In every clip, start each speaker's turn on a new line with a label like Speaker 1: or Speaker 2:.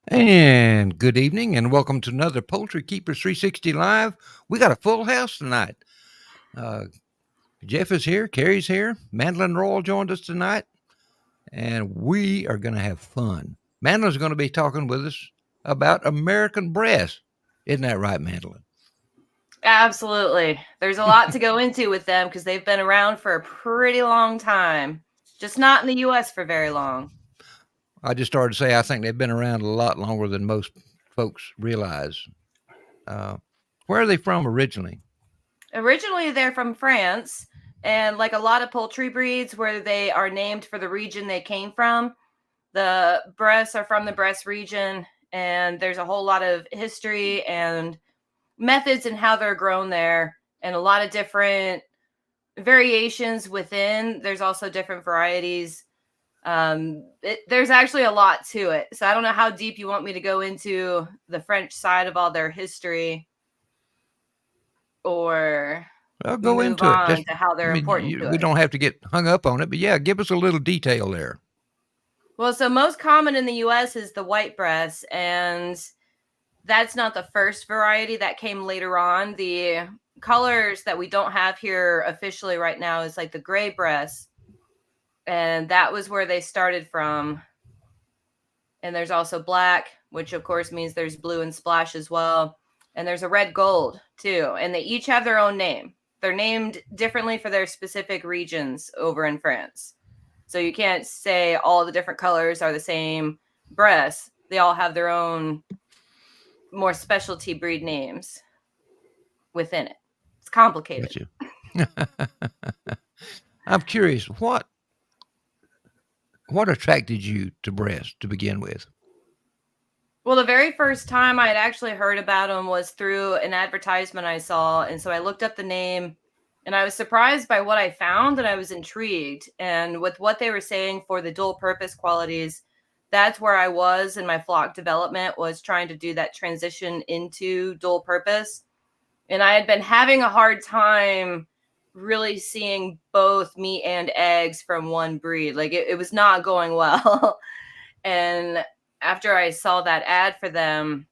Speaker 1: And good evening, and welcome to another Poultry Keepers 360 Live. We got a full house tonight. Uh, Jeff is here, Carrie's here, Mandelyn Royal joined us tonight, and we are going to have fun. Mandelyn's going to be talking with us about American Bresse. Isn't that right, Mandelyn?
Speaker 2: Absolutely. There's a lot to go into with them because they've been around for a pretty long time, just not in the U.S. for very long.
Speaker 1: I just started to say I think they've been around a lot longer than most folks realize. Uh, where are they from originally?
Speaker 2: Originally, they're from France, and like a lot of poultry breeds where they are named for the region they came from, the Bresse are from the Bresse region, and there's a whole lot of history and methods in how they're grown there, and a lot of different variations within. There's also different varieties. There's actually a lot to it. So I don't know how deep you want me to go into the French side of all their history, or
Speaker 1: Well, go
Speaker 2: move
Speaker 1: into it.
Speaker 2: on
Speaker 1: Just,
Speaker 2: to how
Speaker 1: I
Speaker 2: they're
Speaker 1: mean,
Speaker 2: important to
Speaker 1: we
Speaker 2: it.
Speaker 1: don't have to get hung up on it, but yeah, give us a little detail there.
Speaker 2: Well, so most common in the US is the white Bresse, and that's not the first variety. That came later on. The colors that we don't have here officially right now is like the gray Bresse, and that was where they started from. And there's also black, which of course means there's blue and splash as well. And there's a red gold too. And they each have their own name. They're named differently for their specific regions over in France. So you can't say all the different colors are the same Bresse. They all have their own more specialty breed names within it. It's complicated.
Speaker 1: Gotcha. I'm curious, what attracted you to Bresse to begin with?
Speaker 2: Well, the very first time I had actually heard about them was through an advertisement I saw. And so I looked up the name and I was surprised by what I found and I was intrigued. And with what they were saying for the dual purpose qualities, that's where I was in my flock development, was trying to do that transition into dual purpose. And I had been having a hard time really seeing both meat and eggs from one breed. Like it was not going well. And after I saw that ad for them,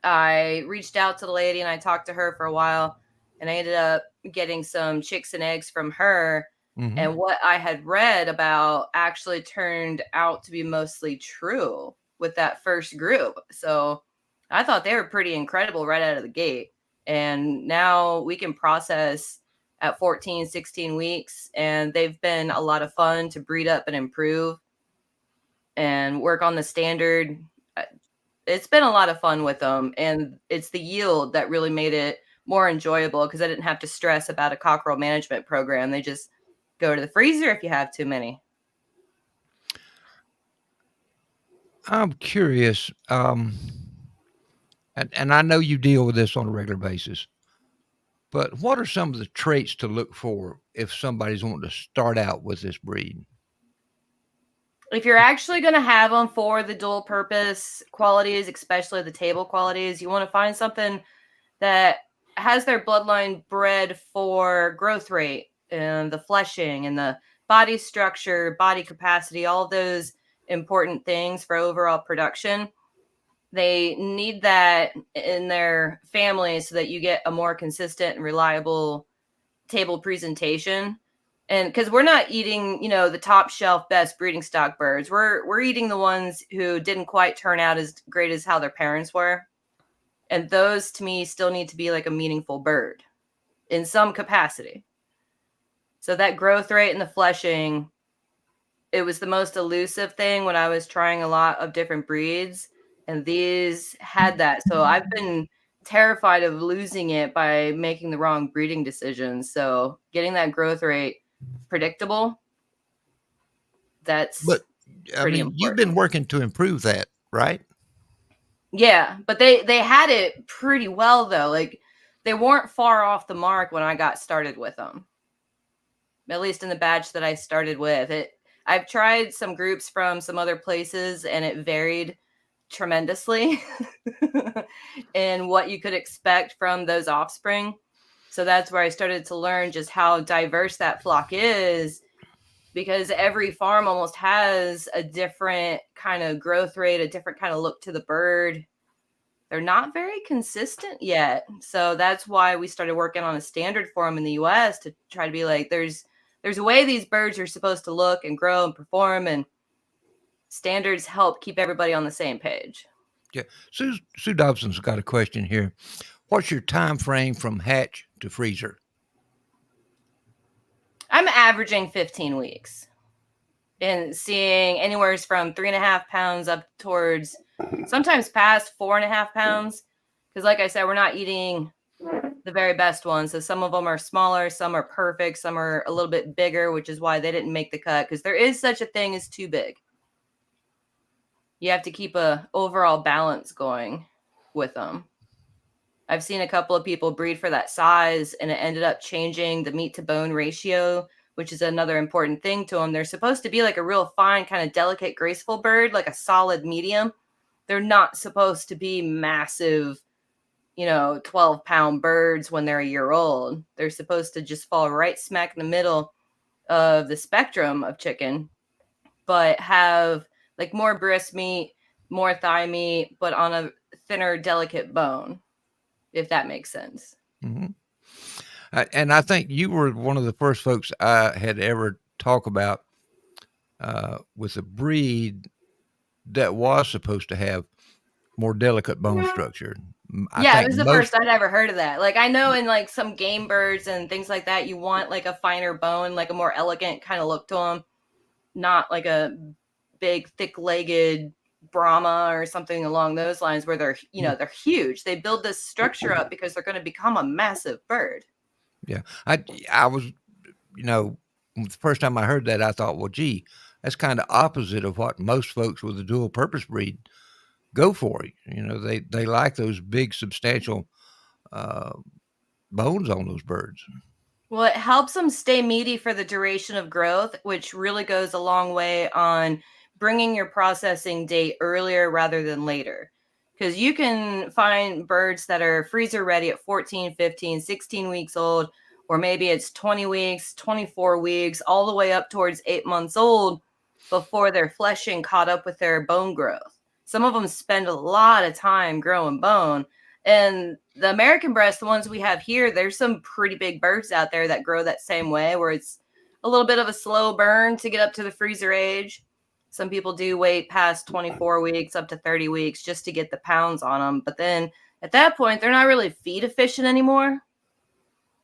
Speaker 2: I reached out to the lady and I talked to her for a while, and I ended up getting some chicks and eggs from her.
Speaker 1: Mm-hmm.
Speaker 2: And what I had read about actually turned out to be mostly true with that first group. So I thought they were pretty incredible right out of the gate. And now we can process at 14, 16 weeks, and they've been a lot of fun to breed up and improve and work on the standard. It's been a lot of fun with them, and it's the yield that really made it more enjoyable because I didn't have to stress about a cockerel management program. They just go to the freezer if you have too many.
Speaker 1: I'm curious, and I know you deal with this on a regular basis, but what are some of the traits to look for if somebody's wanting to start out with this breed?
Speaker 2: If you're actually going to have them for the dual purpose qualities, especially the table qualities, you want to find something that has their bloodline bred for growth rate and the fleshing and the body structure, body capacity, all those important things for overall production. They need that in their family so that you get a more consistent and reliable table presentation. And because we're not eating, the top shelf best breeding stock birds, we're eating the ones who didn't quite turn out as great as how their parents were. And those to me still need to be like a meaningful bird in some capacity. So that growth rate and the fleshing, it was the most elusive thing when I was trying a lot of different breeds, and these had that. So I've been terrified of losing it by making the wrong breeding decisions. So getting that growth rate predictable, that's
Speaker 1: But I
Speaker 2: pretty
Speaker 1: mean, you've been
Speaker 2: important.
Speaker 1: working to improve that, right?
Speaker 2: Yeah, but they had it pretty well though. Like they weren't far off the mark when I got started with them. At least in the batch that I started with. I've tried some groups from some other places and it varied tremendously in what you could expect from those offspring. So that's where I started to learn just how diverse that flock is because every farm almost has a different kind of growth rate, a different kind of look to the bird. They're not very consistent yet. So that's why we started working on a standard for them in the US to try to be like, there's a way these birds are supposed to look and grow and perform, and standards help keep everybody on the same page.
Speaker 1: Yeah. Sue Dobson's got a question here. What's your time frame from hatch to freezer?
Speaker 2: I'm averaging 15 weeks and seeing anywhere from 3.5 pounds up towards sometimes past 4.5 pounds. Because, like I said, we're not eating the very best ones. So some of them are smaller, some are perfect, some are a little bit bigger, which is why they didn't make the cut. Because there is such a thing as too big. You have to keep a overall balance going with them. I've seen a couple of people breed for that size, and it ended up changing the meat to bone ratio, which is another important thing to them. They're supposed to be like a real fine, kind of delicate, graceful bird, like a solid medium. They're not supposed to be massive, 12-pound birds when they're a year old. They're supposed to just fall right smack in the middle of the spectrum of chicken, but have like more breast meat, more thigh meat, but on a thinner, delicate bone, if that makes sense.
Speaker 1: Mm-hmm. And I think you were one of the first folks I had ever talk about with a breed that was supposed to have more delicate bone structure.
Speaker 2: It was the first I'd ever heard of that. Like, I know in like some game birds and things like that, you want like a finer bone, like a more elegant kind of look to them, not like a big, thick-legged Brahma or something along those lines where they're, they're huge. They build this structure up because they're going to become a massive bird.
Speaker 1: Yeah. I was, the first time I heard that, I thought, well, gee, that's kind of opposite of what most folks with a dual purpose breed go for. They like those big, substantial bones on those birds.
Speaker 2: Well, it helps them stay meaty for the duration of growth, which really goes a long way on bringing your processing date earlier rather than later. Because you can find birds that are freezer ready at 14, 15, 16 weeks old, or maybe it's 20 weeks, 24 weeks, all the way up towards 8 months old before their fleshing caught up with their bone growth. Some of them spend a lot of time growing bone. And the American Bresse, the ones we have here, there's some pretty big birds out there that grow that same way, where it's a little bit of a slow burn to get up to the freezer age. Some people do wait past 24 weeks up to 30 weeks just to get the pounds on them. But then at that point, they're not really feed efficient anymore.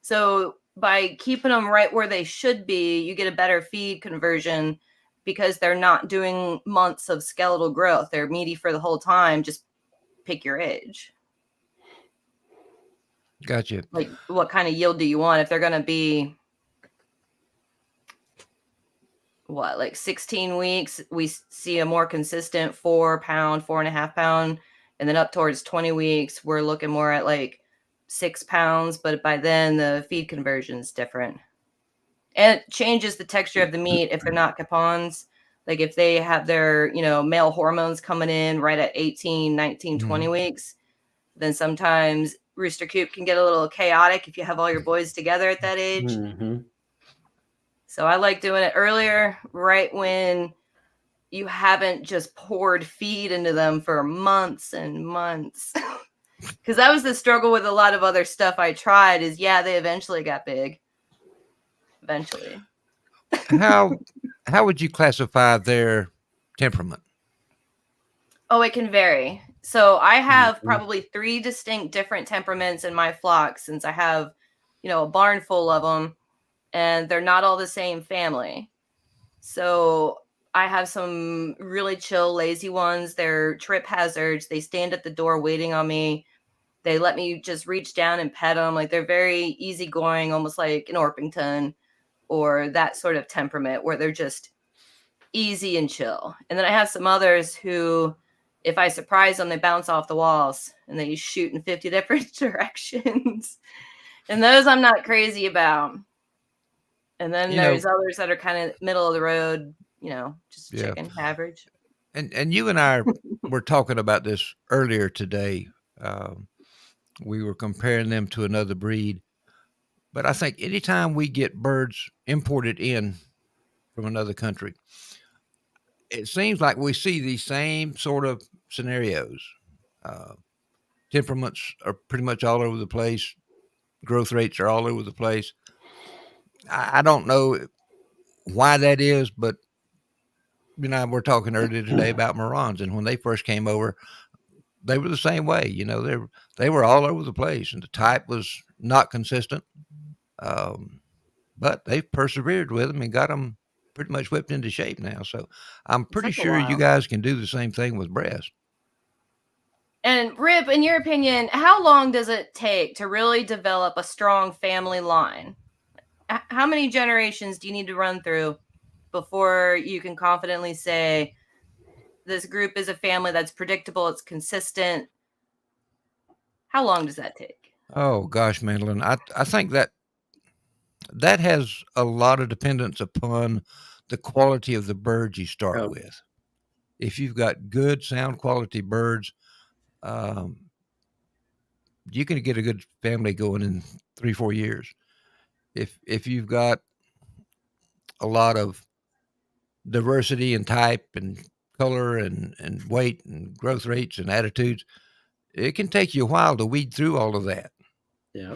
Speaker 2: So by keeping them right where they should be, you get a better feed conversion because they're not doing months of skeletal growth. They're meaty for the whole time. Just pick your age.
Speaker 1: Gotcha.
Speaker 2: Like, what kind of yield do you want? If they're going to be, like 16 weeks, we see a more consistent 4 pound, 4.5 pound. And then up towards 20 weeks, we're looking more at like 6 pounds. But by then, the feed conversion is different. And it changes the texture of the meat if they're not capons. Like if they have their, male hormones coming in right at 18, 19, 20 weeks, then sometimes rooster coop can get a little chaotic if you have all your boys together at that age.
Speaker 3: Mm-hmm.
Speaker 2: So I like doing it earlier, right when you haven't just poured feed into them for months and months. Because that was the struggle with a lot of other stuff I tried is, they eventually got big. Eventually.
Speaker 1: How would you classify their temperament?
Speaker 2: Oh, it can vary. So I have probably 3 distinct different temperaments in my flock since I have, a barn full of them, and they're not all the same family. So I have some really chill, lazy ones. They're trip hazards. They stand at the door waiting on me. They let me just reach down and pet them. Like they're very easygoing, almost like an Orpington or that sort of temperament where they're just easy and chill. And then I have some others who, if I surprise them, they bounce off the walls and they shoot in 50 different directions. And those I'm not crazy about. And then there's others that are kind of middle of the road, just chicken, average.
Speaker 1: And you and I were talking about this earlier today. We were comparing them to another breed. But I think anytime we get birds imported in from another country. It seems like we see these same sort of scenarios. Uh, Temperaments are pretty much all over the place. Growth rates are all over the place. I don't know why that is, but we're talking earlier today about Morons, and when they first came over, they were the same way. They were all over the place, and the type was not consistent. Um, but they've persevered with them and got them pretty much whipped into shape now. So I'm
Speaker 2: It
Speaker 1: pretty
Speaker 2: took a
Speaker 1: sure you
Speaker 2: while.
Speaker 1: guys can do the same thing with Bresse.
Speaker 2: And Rip, in your opinion, how long does it take to really develop a strong family line? How many generations do you need to run through before you can confidently say this group is a family that's predictable, it's consistent? How long does that take?
Speaker 1: Oh gosh, Mandelyn, I think that has a lot of dependence upon the quality of the birds you start
Speaker 3: Oh,
Speaker 1: with. If you've got good sound quality birds, um, you can get a good family going in 3 4 years. If you've got a lot of diversity and type and color and weight and growth rates and attitudes, it can take you a while to weed through all of that.
Speaker 3: yeah.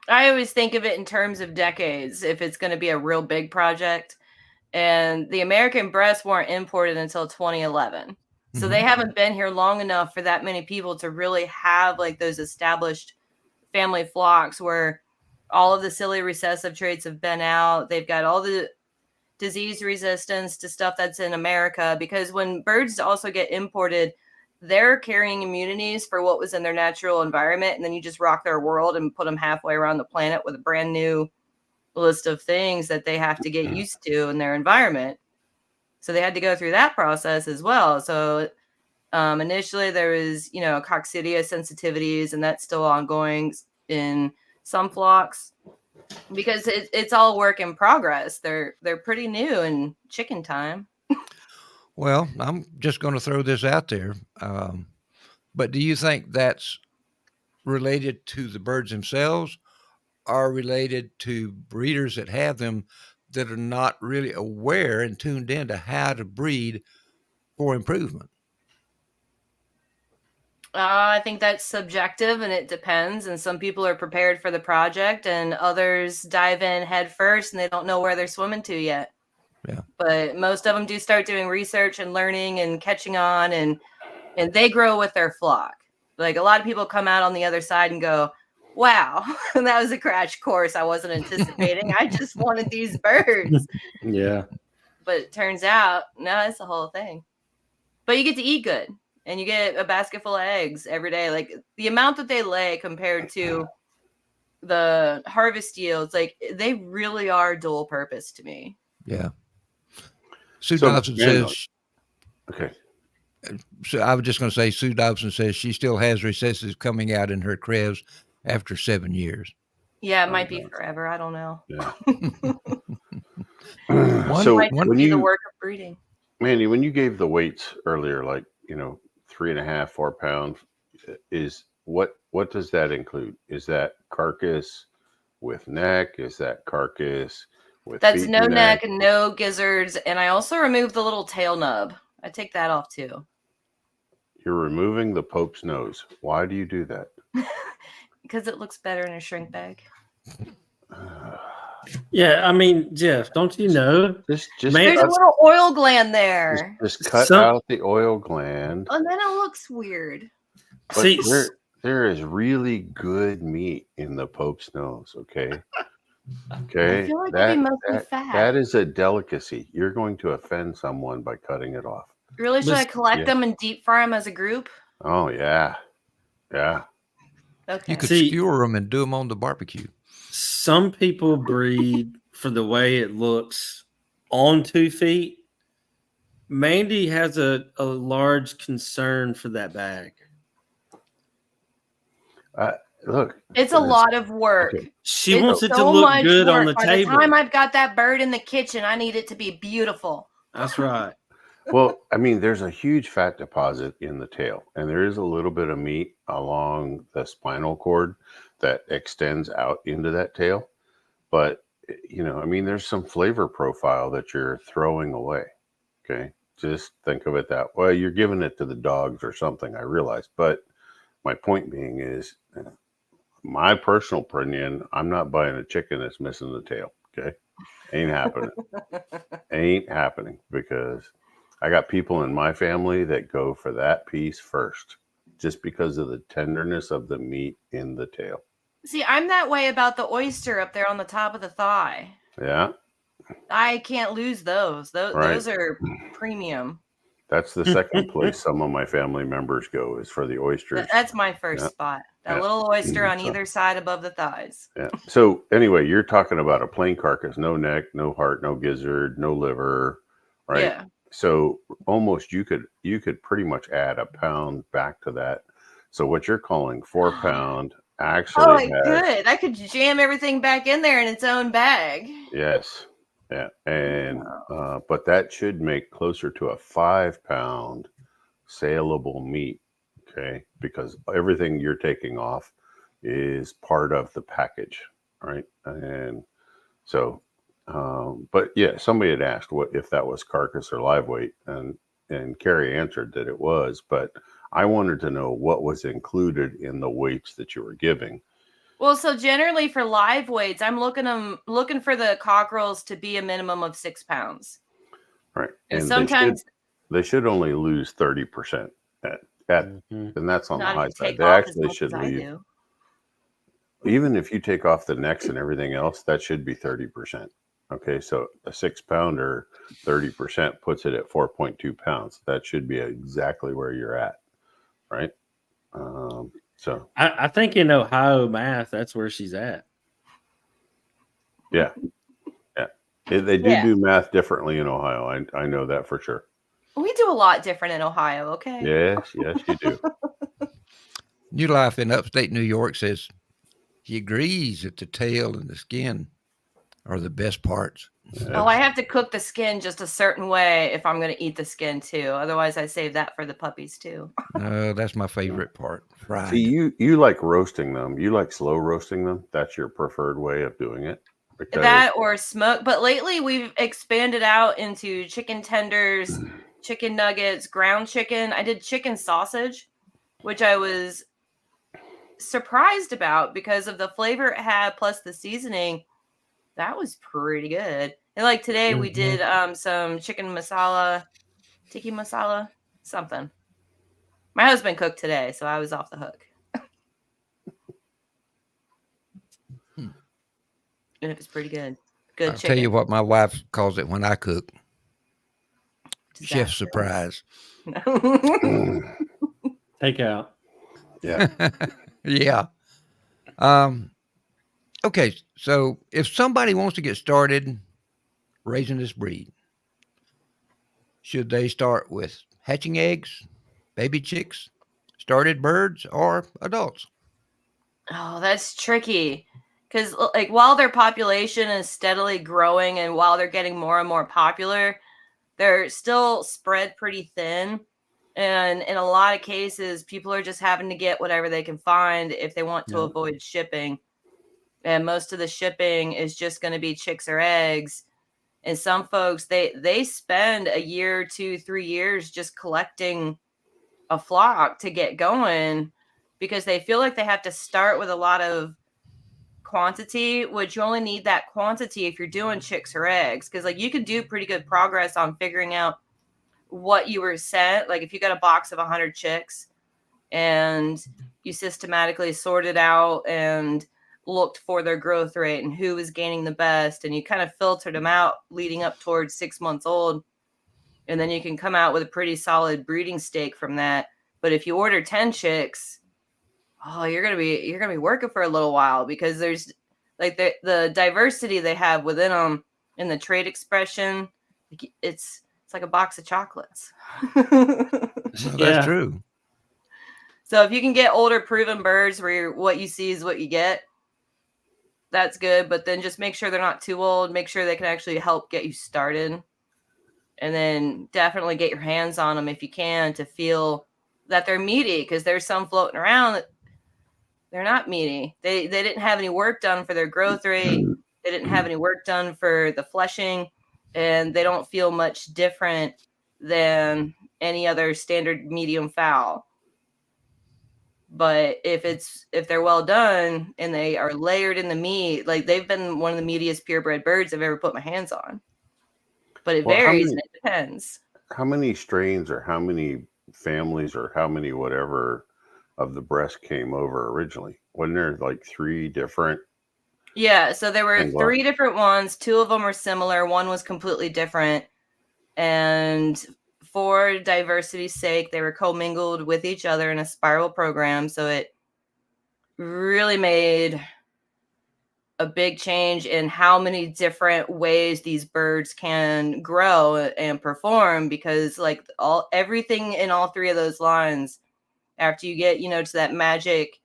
Speaker 2: I always think of it in terms of decades if it's going to be a real big project. And the American Bresse weren't imported until 2011. So they
Speaker 1: Mhm.
Speaker 2: haven't been here long enough for that many people to really have like those established family flocks where all of the silly recessive traits have been out. They've got all the disease resistance to stuff that's in America, because when birds also get imported, they're carrying immunities for what was in their natural environment. And then you just rock their world and put them halfway around the planet with a brand new list of things that they have to get used to in their environment. So they had to go through that process as well. So initially there was, coccidia sensitivities, and that's still ongoing in some flocks because it's all work in progress. They're pretty new in chicken time.
Speaker 1: Well, I'm just going to throw this out there. But do you think that's related to the birds themselves or related to breeders that have them that are not really aware and tuned in to how to breed for improvement?
Speaker 2: I think that's subjective and it depends. And some people are prepared for the project and others dive in head first and they don't know where they're swimming to yet.
Speaker 1: Yeah.
Speaker 2: But most of them do start doing research and learning and catching on, and they grow with their flock. Like a lot of people come out on the other side and go, wow, that was a crash course I wasn't anticipating. I just wanted these birds.
Speaker 3: Yeah.
Speaker 2: But it turns out, no, it's the whole thing. But you get to eat good and you get a basket full of eggs every day. Like the amount that they lay compared to the harvest yields, like they really are dual purpose to me.
Speaker 1: Yeah. Sue
Speaker 3: So,
Speaker 1: Dobson
Speaker 3: Randall,
Speaker 1: says,
Speaker 3: okay.
Speaker 1: so I was just going to say, Sue Dobson says she still has recessives coming out in her calves after 7 years.
Speaker 2: Yeah, it
Speaker 3: Oh,
Speaker 2: might be
Speaker 3: no.
Speaker 2: forever. I don't know.
Speaker 3: Yeah.
Speaker 1: One-
Speaker 3: So
Speaker 2: Might just
Speaker 3: when
Speaker 2: be the
Speaker 3: you,
Speaker 2: work of breeding.
Speaker 3: Mandy, when you gave the weights earlier, like 3.5, 4 pounds, is what does that include? Is that carcass with neck? Is that carcass with
Speaker 2: That's
Speaker 3: feet
Speaker 2: no
Speaker 3: and
Speaker 2: neck, no gizzards, and I also removed the little tail nub. I take that off too.
Speaker 3: You're removing the Pope's nose. Why do you do that?
Speaker 2: Because it looks better in a shrink bag.
Speaker 4: Yeah, I mean, Jeff, don't you know?
Speaker 3: Just
Speaker 2: There's a
Speaker 3: cut,
Speaker 2: little oil gland there.
Speaker 3: just cut
Speaker 4: Some-
Speaker 3: out the oil gland.
Speaker 2: And then it looks weird.
Speaker 3: But
Speaker 4: See,
Speaker 3: there is really good meat in the Pope's nose. Okay. Okay.
Speaker 2: I feel like it'd be mostly fat.
Speaker 3: That is a delicacy. You're going to offend someone by cutting it off.
Speaker 2: Really, should I
Speaker 4: Listen,
Speaker 2: collect
Speaker 3: yeah.
Speaker 2: them and deep fry them as a group?
Speaker 3: Oh yeah, yeah.
Speaker 2: Okay.
Speaker 1: You could
Speaker 4: See-
Speaker 1: skewer them and do them on the barbecue.
Speaker 4: some people breed for the way it looks on 2 feet. Mandy has a large concern for that bag.
Speaker 3: Look,
Speaker 2: It's a lot of work.
Speaker 3: okay.
Speaker 4: She
Speaker 2: It's
Speaker 4: wants it to
Speaker 2: so
Speaker 4: look
Speaker 2: much
Speaker 4: good on the
Speaker 2: work. By
Speaker 4: table.
Speaker 2: the time I've got that bird in the kitchen, I need it to be beautiful.
Speaker 4: That's right.
Speaker 3: Well, I mean, there's a huge fat deposit in the tail, and there is a little bit of meat along the spinal cord that extends out into that tail. But I mean, there's some flavor profile that you're throwing away. Okay. Just think of it that way. You're giving it to the dogs or something, I realize. But my point being is, my personal opinion, I'm not buying a chicken that's missing the tail. Okay. Ain't happening. Ain't happening, because I got people in my family that go for that piece first, just because of the tenderness of the meat in the tail.
Speaker 2: See, I'm that way about the oyster up there on the top of the thigh.
Speaker 3: Yeah.
Speaker 2: I can't lose those. Those are premium.
Speaker 3: That's the second place some of my family members go, is for the oysters.
Speaker 2: That's my first spot. That little oyster on either side above the thighs.
Speaker 3: Yeah. So anyway, you're talking about a plain carcass, no neck, no heart, no gizzard, no liver, right?
Speaker 2: Yeah.
Speaker 3: So almost you could pretty much add a pound back to that. So what you're calling 4 pound actually
Speaker 2: good. I could jam everything back in there in its own bag.
Speaker 3: Yes. Yeah. And but that should make closer to a 5 pound saleable meat. Okay. Because everything you're taking off is part of the package. Right. And so, but yeah, somebody had asked what if that was carcass or live weight, and Carrie answered that it was, but I wanted to know what was included in the weights that you were giving.
Speaker 2: Well, so generally for live weights, I'm looking for the cockerels to be a minimum of 6 pounds.
Speaker 3: Right.
Speaker 2: And sometimes
Speaker 3: they should only lose 30% and that's on the high side. They actually should leave. Even if you take off the necks and everything else, that should be 30%. Okay, so a 6 pounder, 30% puts it at 4.2 pounds. That should be exactly where you're at, right? So
Speaker 4: I think in Ohio math, that's where she's at.
Speaker 3: Yeah. They do math differently in Ohio. I know that for sure.
Speaker 2: We do a lot different in Ohio, okay?
Speaker 3: Yes, you do.
Speaker 1: New Life in upstate New York says he agrees that the tail and the skin are the best parts.
Speaker 2: Oh, I have to cook the skin just a certain way if I'm going to eat the skin too. Otherwise, I save that for the puppies too.
Speaker 1: No, that's my favorite part. Fried.
Speaker 3: See, you like roasting them. You like slow roasting them. That's your preferred way of doing it.
Speaker 2: That or smoke. But lately, we've expanded out into chicken tenders, chicken nuggets, ground chicken. I did chicken sausage, which I was surprised about because of the flavor it had plus the seasoning. That was pretty good. And like today we did some chicken masala, tiki masala, something. My husband cooked today, so I was off the hook. And it was pretty good. Good
Speaker 1: I'll
Speaker 2: chicken.
Speaker 1: tell you what my wife calls it when I cook. Chef surprise.
Speaker 4: Take out.
Speaker 3: Yeah.
Speaker 1: Yeah. Okay, so if somebody wants to get started raising this breed, should they start with hatching eggs, baby chicks, started birds, or adults?
Speaker 2: Oh, that's tricky. Because like while their population is steadily growing and while they're getting more and more popular, they're still spread pretty thin. And in a lot of cases, people are just having to get whatever they can find if they want to avoid shipping. And most of the shipping is just going to be chicks or eggs. And some folks, they spend a year, 2, 3 years just collecting a flock to get going because they feel like they have to start with a lot of quantity, which you only need that quantity if you're doing chicks or eggs. Because like you could do pretty good progress on figuring out what you were sent. Like if you got a box of 100 chicks and you systematically sorted out and looked for their growth rate and who was gaining the best, and you kind of filtered them out leading up towards 6 months old, and then you can come out with a pretty solid breeding stake from that. But if you order 10 chicks, you're gonna be working for a little while because there's like the diversity they have within them in the trade expression. It's like a box of chocolates.
Speaker 1: That's true.
Speaker 2: So if you can get older proven birds where what you see is what you get, that's good. But then just make sure they're not too old. Make sure they can actually help get you started. And then definitely get your hands on them if you can to feel that they're meaty, because there's some floating around that they're not meaty. They didn't have any work done for their growth rate. They didn't have any work done for the fleshing, and they don't feel much different than any other standard medium fowl. But if they're well done and they are layered in the meat, like they've been one of the meatiest purebred birds I've ever put my hands on. But it varies and it depends.
Speaker 3: How many strains or how many families or how many whatever of the Bresse came over originally? Wasn't there like 3 different?
Speaker 2: Yeah, so there were 3 different ones. 2 of them were similar. One was completely different. And for diversity's sake, they were commingled with each other in a spiral program. So it really made a big change in how many different ways these birds can grow and perform, because like everything in all 3 of those lines, after you get, to that magic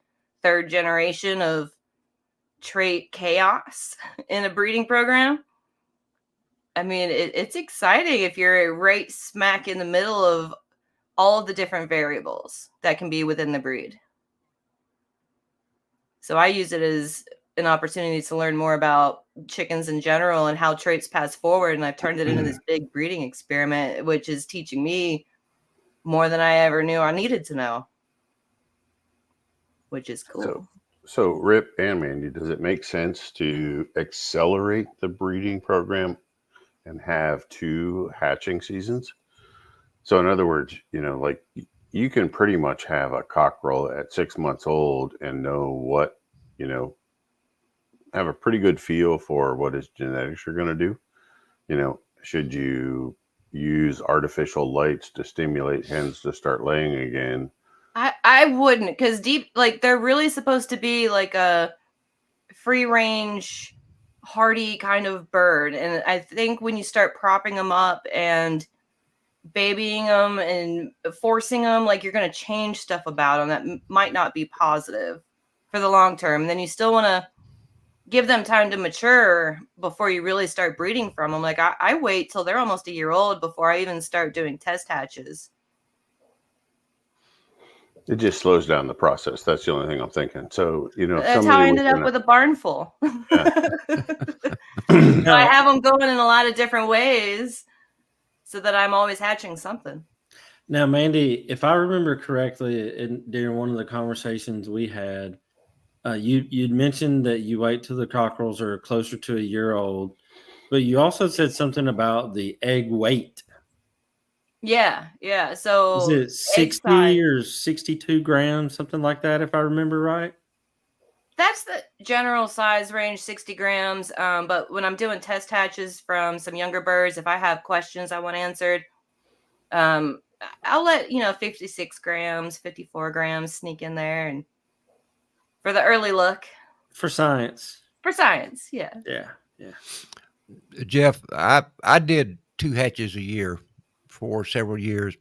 Speaker 2: 3rd generation of trait chaos in a breeding program, I mean, it's exciting if you're right smack in the middle of all of the different variables that can be within the breed. So I use it as an opportunity to learn more about chickens in general and how traits pass forward. And I've turned it into this big breeding experiment, which is teaching me more than I ever knew I needed to know, which is cool.
Speaker 3: So Rip and Mandy, does it make sense to accelerate the breeding program and have 2 hatching seasons? So in other words, like you can pretty much have a cockerel at 6 months old and know what, have a pretty good feel for what his genetics are going to do. Should you use artificial lights to stimulate hens to start laying again?
Speaker 2: I wouldn't, because they're really supposed to be like a free range, hardy kind of bird. And I think when you start propping them up and babying them and forcing them, like you're going to change stuff about them that might not be positive for the long term. And then you still want to give them time to mature before you really start breeding from them. Like I wait till they're almost a year old before I even start doing test hatches.
Speaker 3: It just slows down the process. That's the only thing I'm thinking. So,
Speaker 2: that's how I ended up with a barn full.
Speaker 3: Yeah.
Speaker 2: So I have them going in a lot of different ways so that I'm always hatching something.
Speaker 4: Now, Mandy, if I remember correctly, during one of the conversations we had, you'd mentioned that you wait till the cockerels are closer to a year old, but you also said something about the egg weight.
Speaker 2: Yeah. So
Speaker 4: is it 60 or 62 grams, something like that, if I remember right?
Speaker 2: That's the general size range, 60 grams. But when I'm doing test hatches from some younger birds, if I have questions I want answered, I'll let 56 grams, 54 grams sneak in there, and for the early look.
Speaker 4: For science.
Speaker 2: Yeah.
Speaker 1: Jeff, I did 2 hatches a year for several years,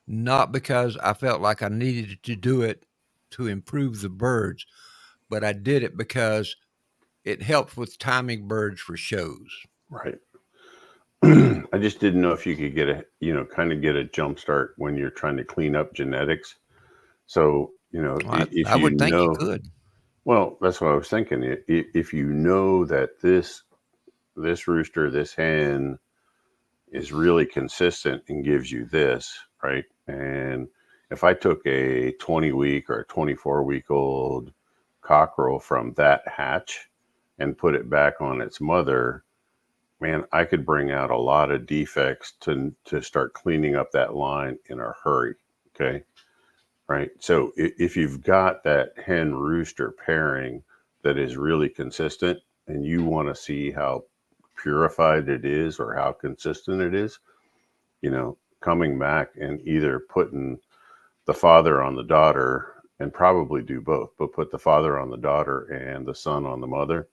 Speaker 1: not because I felt like I needed to do it to improve the birds, but I did it because it helped with timing birds for shows.
Speaker 3: Right. I just didn't know if you could get kind of get a jump start when you're trying to clean up genetics. So, if
Speaker 1: I would think you could.
Speaker 3: Well, that's what I was thinking. If you know that this rooster, this hen is really consistent and gives you this, right? And if I took a 20-week or a 24-week-old cockerel from that hatch and put it back on its mother, man, I could bring out a lot of defects to start cleaning up that line in a hurry. Okay. Right. So if you've got that hen rooster pairing that is really consistent and you want to see how purified it is or how consistent it is, coming back and either putting the father on the daughter, and probably do both, but put the father on the daughter and the son on the mother,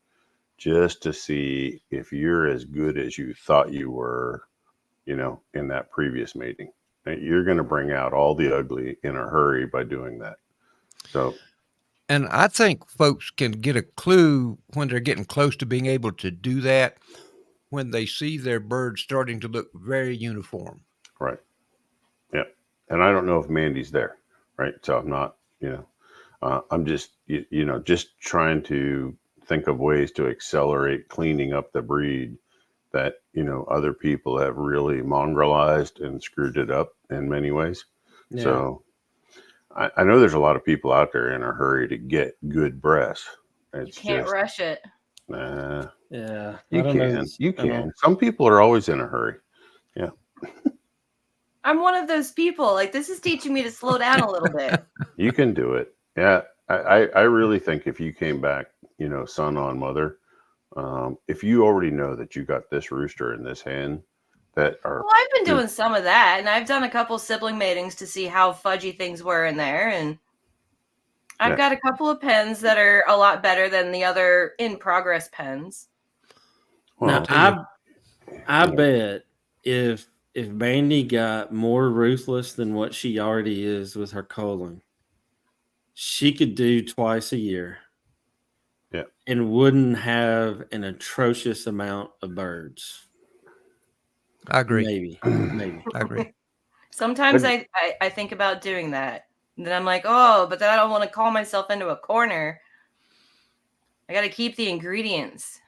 Speaker 3: just to see if you're as good as you thought you were, in that previous mating. You're going to bring out all the ugly in a hurry by doing that. So,
Speaker 1: and I think folks can get a clue when they're getting close to being able to do that when they see their birds starting to look very uniform.
Speaker 3: Right. Yeah. And I don't know if Mandy's there. Right. So I'm not, I'm just, just trying to think of ways to accelerate cleaning up the breed that, other people have really mongrelized and screwed it up in many ways.
Speaker 4: Yeah.
Speaker 3: So I know there's a lot of people out there in a hurry to get good Bresse.
Speaker 2: You can't rush it.
Speaker 3: Nah,
Speaker 4: Yeah.
Speaker 3: you
Speaker 4: I don't know.
Speaker 3: can. You can. Some people are always in a hurry. Yeah.
Speaker 2: I'm one of those people. Like, this is teaching me to slow down a little bit.
Speaker 3: You can do it. Yeah. I really think if you came back, son on mother, if you already know that you got this rooster and this hen that are.
Speaker 2: Well, I've been doing some of that, and I've done a couple sibling matings to see how fudgy things were in there, and I've got a couple of pens that are a lot better than the other in progress pens.
Speaker 4: Well, now, I bet if Mandy got more ruthless than what she already is with her culling, she could do twice a year.
Speaker 3: Yeah.
Speaker 4: And wouldn't have an atrocious amount of birds.
Speaker 1: I agree.
Speaker 4: Maybe.
Speaker 1: I agree.
Speaker 2: Sometimes I think about doing that. And then I'm like, oh, but then I don't want to call myself into a corner. I got to keep the ingredients.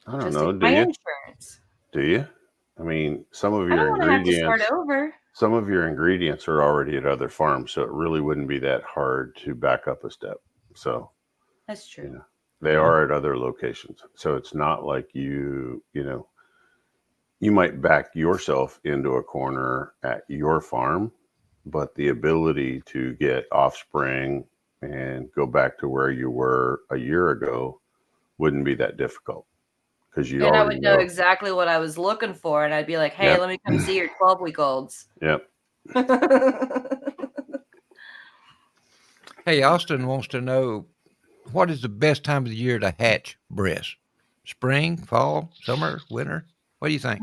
Speaker 3: I don't know. Do you?
Speaker 2: Insurance.
Speaker 3: Do you? I mean, some of
Speaker 2: I
Speaker 3: your
Speaker 2: don't want to have to
Speaker 3: ingredients.
Speaker 2: start over.
Speaker 3: Some of your ingredients are already at other farms, so it really wouldn't be that hard to back up a step. So
Speaker 2: that's true.
Speaker 3: They are at other locations, so it's not like you might back yourself into a corner at your farm, but the ability to get offspring and go back to where you were a year ago wouldn't be that difficult because you already
Speaker 2: I would know exactly what I was looking for, and I'd be like, "Hey, let me come see your 12-week-olds."
Speaker 3: Yep.
Speaker 1: Hey, Austin wants to know, what is the best time of the year to hatch Bresse? Spring, fall, summer, winter? What do you think?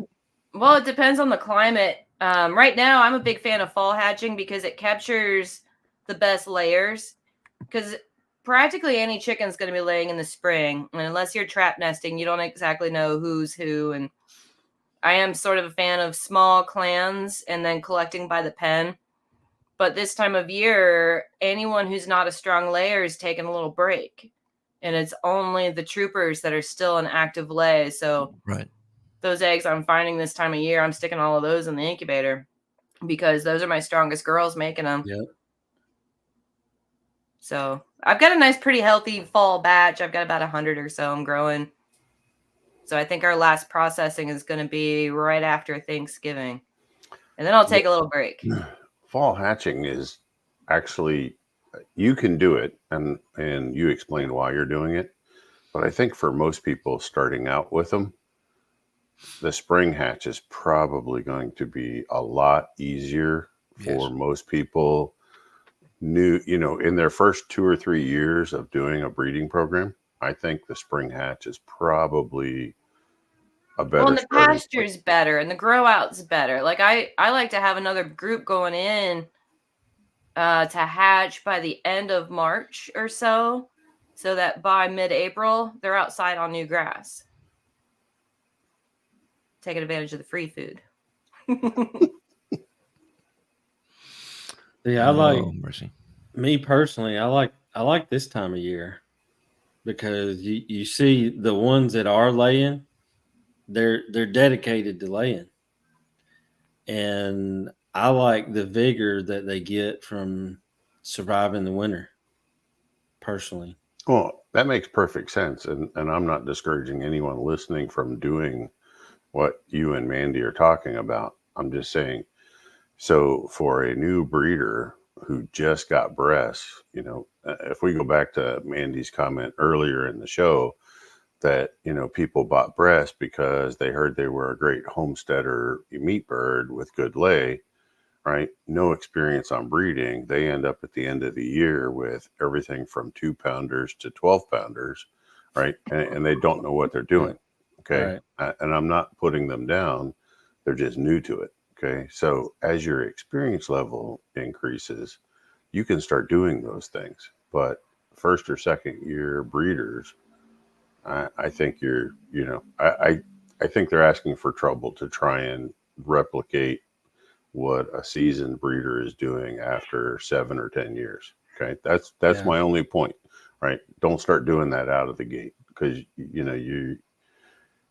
Speaker 2: Well, it depends on the climate. Right now, I'm a big fan of fall hatching because it captures the best layers. Because practically any chicken's going to be laying in the spring. And unless you're trap nesting, you don't exactly know who's who. And I am sort of a fan of small clans and then collecting by the pen. But this time of year, anyone who's not a strong layer is taking a little break. And it's only the troopers that are still an active lay. So those eggs I'm finding this time of year, I'm sticking all of those in the incubator because those are my strongest girls making them.
Speaker 4: Yep.
Speaker 2: So I've got a nice, pretty healthy fall batch. I've got about 100 or so I'm growing. So I think our last processing is going to be right after Thanksgiving. And then I'll take a little break.
Speaker 3: Fall hatching is actually, you can do it, and you explained why you're doing it. But I think for most people starting out with them, the spring hatch is probably going to be a lot easier for most people new, in their first 2 or 3 years of doing a breeding program. I think the spring hatch is probably a better.
Speaker 2: Well, and the pasture's better and the grow out's better. Like I like to have another group going in to hatch by the end of March or so that by mid-April they're outside on new grass, taking advantage of the free food.
Speaker 4: Yeah, I like
Speaker 1: mercy.
Speaker 4: Me personally, I like this time of year because you see the ones that are laying, they're dedicated to laying. And I like the vigor that they get from surviving the winter, personally.
Speaker 3: Well, that makes perfect sense. And I'm not discouraging anyone listening from doing what you and Mandy are talking about. I'm just saying, so for a new breeder who just got Bresse, if we go back to Mandy's comment earlier in the show that, people bought Bresse because they heard they were a great homesteader meat bird with good lay, right? No experience on breeding. They end up at the end of the year with everything from 2-pounders to 12-pounders, right? And they don't know what they're doing. Okay. Right. And I'm not putting them down. They're just new to it. Okay. So as your experience level increases, you can start doing those things. But first or second year breeders, I think I think they're asking for trouble to try and replicate what a seasoned breeder is doing after 7 or 10 years. Okay. That's my only point. right? Don't start doing that out of the gate, because you're going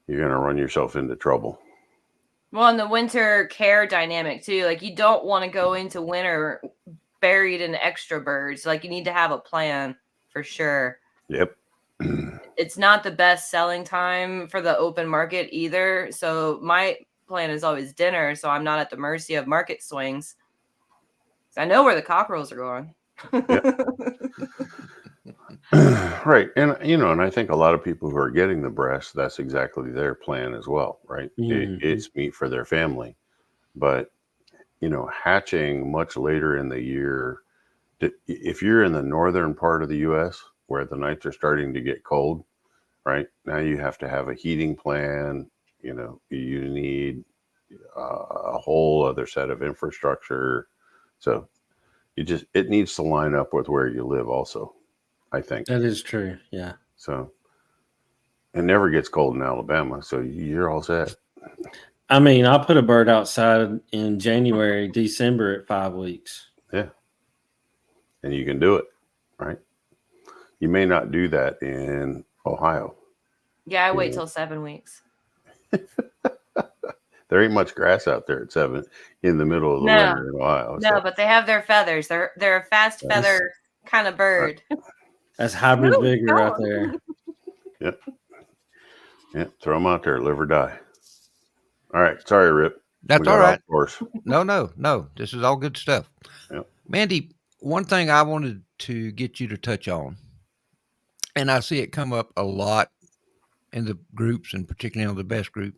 Speaker 3: to run yourself into trouble.
Speaker 2: Well, and the winter care dynamic too. Like, you don't want to go into winter buried in extra birds. Like, you need to have a plan for sure.
Speaker 3: Yep.
Speaker 2: It's not the best selling time for the open market either. So my plan is always dinner, so I'm not at the mercy of market swings. I know where the cockerels are going.
Speaker 3: Right. And, and I think a lot of people who are getting the breast, that's exactly their plan as well, right? It's meat for their family. But, hatching much later in the year, if you're in the northern part of the U.S. where the nights are starting to get cold, right? Now you have to have a heating plan. You need a whole other set of infrastructure. So it needs to line up with where you live also, I think.
Speaker 4: That is true. Yeah.
Speaker 3: So it never gets cold in Alabama, so you're all set.
Speaker 4: I mean, I'll put a bird outside in January, December at 5 weeks.
Speaker 3: Yeah. And you can do it, right? You may not do that in Ohio.
Speaker 2: Yeah, I wait till 7 weeks.
Speaker 3: There ain't much grass out there at 7 in the middle of the winter in Ohio.
Speaker 2: No, but they have their feathers. They're a fast feather kind of bird.
Speaker 4: That's hybrid vigor right there.
Speaker 3: Yep. Yep. Throw them out there, live or die. All right. Sorry, Rip.
Speaker 1: That's all right.
Speaker 3: Of course.
Speaker 1: No. This is all good stuff.
Speaker 3: Yep.
Speaker 1: Mandy, one thing I wanted to get you to touch on, and I see it come up a lot in the groups, and particularly on the best group,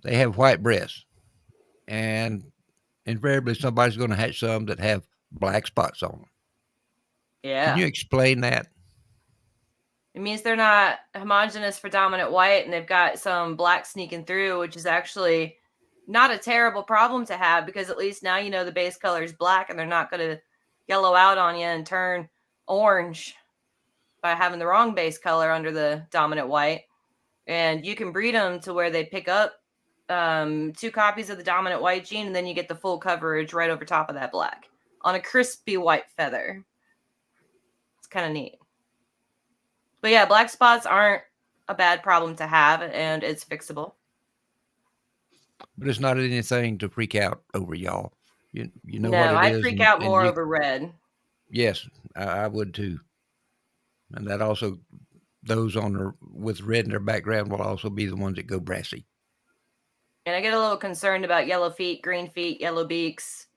Speaker 1: they have white breasts. And invariably somebody's going to hatch some that have black spots on them.
Speaker 2: Yeah.
Speaker 1: Can you explain that?
Speaker 2: It means they're not homogeneous for dominant white, and they've got some black sneaking through, which is actually not a terrible problem to have, because at least now the base color is black and they're not going to yellow out on you and turn orange by having the wrong base color under the dominant white. And you can breed them to where they pick up 2 copies of the dominant white gene, and then you get the full coverage right over top of that black on a crispy white feather. It's kind of neat. But yeah, black spots aren't a bad problem to have, and it's fixable.
Speaker 1: But it's not anything to freak out over, y'all. You know
Speaker 2: no,
Speaker 1: what it
Speaker 2: I
Speaker 1: is.
Speaker 2: freak out more over red.
Speaker 1: Yes, I would too. And that also, those with red in their background will also be the ones that go brassy.
Speaker 2: And I get a little concerned about yellow feet, green feet, yellow beaks,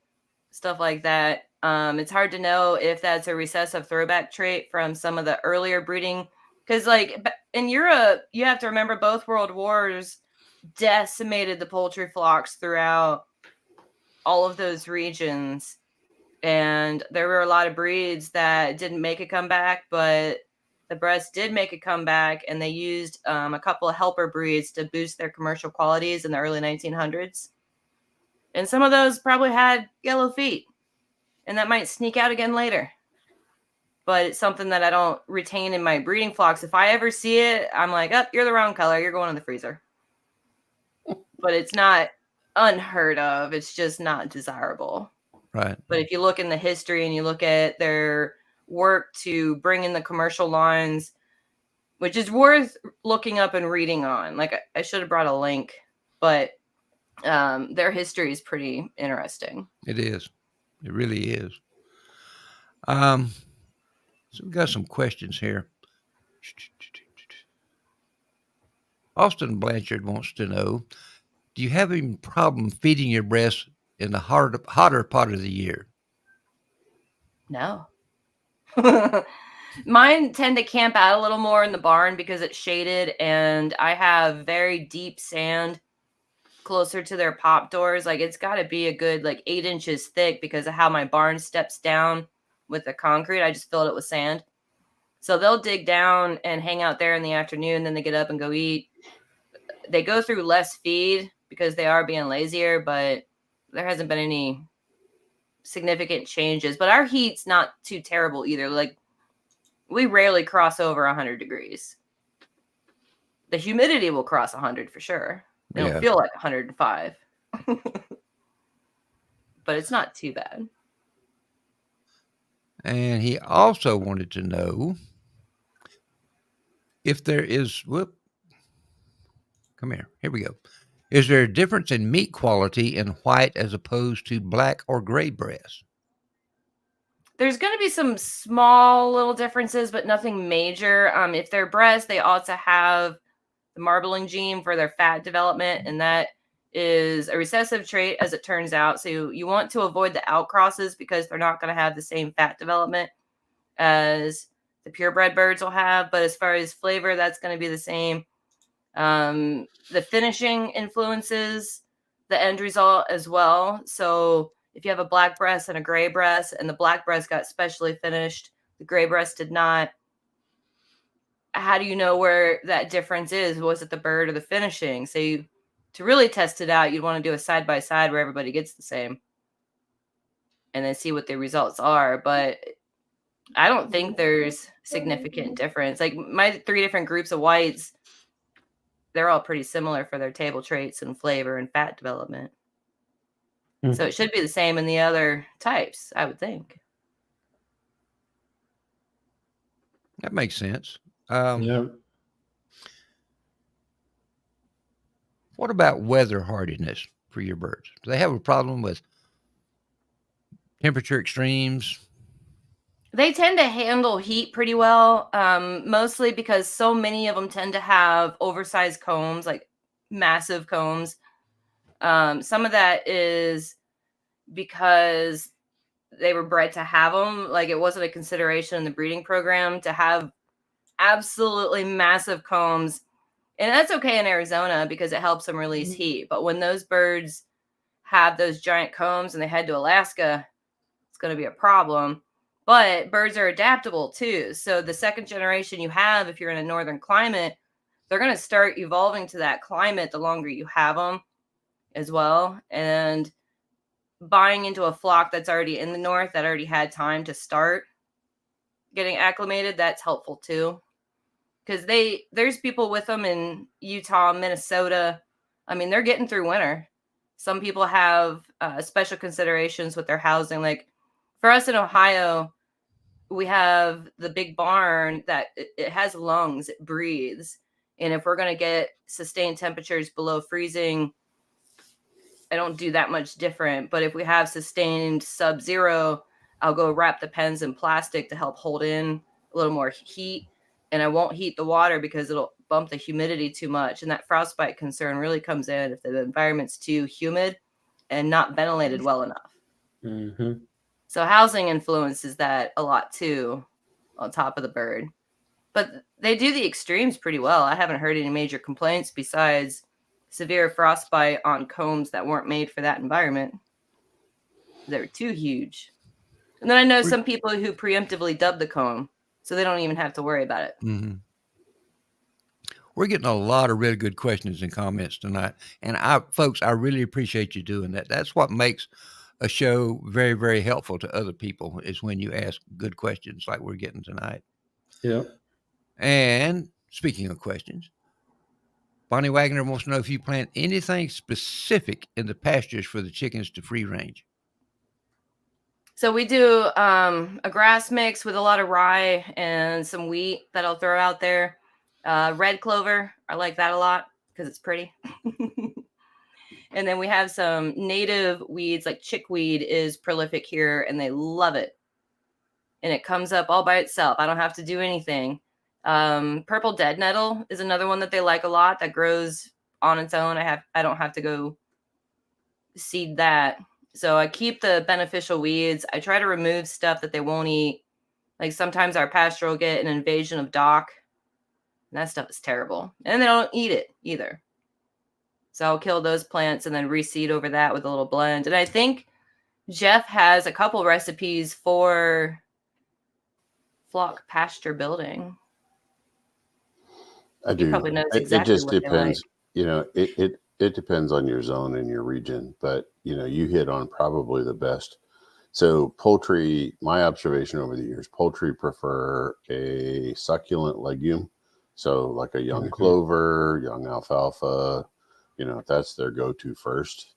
Speaker 2: stuff like that. It's hard to know if that's a recessive throwback trait from some of the earlier breeding. Because like in Europe, you have to remember both world wars decimated the poultry flocks throughout all of those regions. And there were a lot of breeds that didn't make a comeback, but the Bresse did make a comeback, and they used a couple of helper breeds to boost their commercial qualities in the early 1900s. And some of those probably had yellow feet, and that might sneak out again later. But it's something that I don't retain in my breeding flocks. If I ever see it, I'm like, oh, you're the wrong color. You're going in the freezer. But it's not unheard of. It's just not desirable.
Speaker 1: Right.
Speaker 2: But if you look in the history and you look at their work to bring in the commercial lines, which is worth looking up and reading on. Like I should have brought a link, but their history is pretty interesting.
Speaker 1: It is. It really is. So we've got some questions here. Austin Blanchard wants to know, do you have any problem feeding your breasts in the hotter part of the year?
Speaker 2: No. Mine tend to camp out a little more in the barn because it's shaded, and I have very deep sand closer to their pop doors. Like it's got to be a good 8 inches thick because of how my barn steps down with the concrete. I just filled it with sand. So they'll dig down and hang out there in the afternoon. Then they get up and go eat. They go through less feed because they are being lazier, but there hasn't been any significant changes. But our heat's not too terrible either. Like we rarely cross over 100 degrees. The humidity will cross 100 for sure. It'll feel like 105. But it's not too bad.
Speaker 1: And he also wanted to know if there is, come here. Here we go. Is there a difference in meat quality in white as opposed to black or gray breast?
Speaker 2: There's going to be some small little differences, but nothing major. If they're breast, they ought to have the marbling gene for their fat development, and that is a recessive trait, as it turns out. So you want to avoid the outcrosses because they're not going to have the same fat development as the purebred birds will have. But as far as flavor, that's going to be the same. The finishing influences the end result as well. So if you have a black breast and a gray breast, and the black breast got specially finished, the gray breast did not, how do you know where that difference is? Was it the bird or the finishing? So to really test it out, you'd want to do a side-by-side where everybody gets the same and then see what the results are. But I don't think there's significant difference. Like my 3 different groups of whites, they're all pretty similar for their table traits and flavor and fat development. So it should be the same in the other types, I would think.
Speaker 1: That makes sense.
Speaker 4: Yeah.
Speaker 1: What about weather hardiness for your birds? Do they have a problem with temperature extremes?
Speaker 2: They tend to handle heat pretty well, mostly because so many of them tend to have oversized combs, like massive combs. Some of that is because they were bred to have them. Like it wasn't a consideration in the breeding program to have absolutely massive combs. And that's okay in Arizona because it helps them release heat. But when those birds have those giant combs and they head to Alaska, it's going to be a problem. But birds are adaptable too. So the second generation you have, if you're in a northern climate, they're going to start evolving to that climate the longer you have them as well. And buying into a flock that's already in the north, that already had time to start getting acclimated, that's helpful too. Because there's people with them in Utah, Minnesota. I mean, they're getting through winter. Some people have special considerations with their housing. Like for us in Ohio, we have the big barn that it has lungs, it breathes. And if we're going to get sustained temperatures below freezing, I don't do that much different. But if we have sustained sub-zero, I'll go wrap the pens in plastic to help hold in a little more heat. And I won't heat the water because it'll bump the humidity too much. And that frostbite concern really comes in if the environment's too humid and not ventilated well enough.
Speaker 4: Mm-hmm.
Speaker 2: So housing influences that a lot too, on top of the bird. But they do the extremes pretty well. I haven't heard any major complaints besides severe frostbite on combs that weren't made for that environment. They're too huge. And then I know some people who preemptively dub the comb, so they don't even have to worry about it.
Speaker 1: Mm-hmm. We're getting a lot of really good questions and comments tonight. And folks, I really appreciate you doing that. That's what makes a show very, very helpful to other people, is when you ask good questions like we're getting tonight.
Speaker 4: Yeah.
Speaker 1: And speaking of questions, Bonnie Wagner wants to know if you plant anything specific in the pastures for the chickens to free range.
Speaker 2: So we do a grass mix with a lot of rye and some wheat that I'll throw out there. Red clover, I like that a lot because it's pretty. And then we have some native weeds, like chickweed is prolific here, and they love it. And it comes up all by itself. I don't have to do anything. Purple dead nettle is another one that they like a lot that grows on its own. I don't have to go seed that. So I keep the beneficial weeds. I try to remove stuff that they won't eat. Like sometimes our pasture will get an invasion of dock. And that stuff is terrible. And they don't eat it either. So I'll kill those plants and then reseed over that with a little blend. And I think Jeff has a couple recipes for flock pasture building.
Speaker 3: I do.
Speaker 2: He probably knows
Speaker 3: It
Speaker 2: exactly
Speaker 3: just
Speaker 2: what they
Speaker 3: depends.
Speaker 2: like.
Speaker 3: You know, it depends on your zone and your region, but you know, you hit on probably the best. So poultry, my observation over the years, poultry prefer a succulent legume. So like a young clover, young alfalfa, you know, that's their go-to first.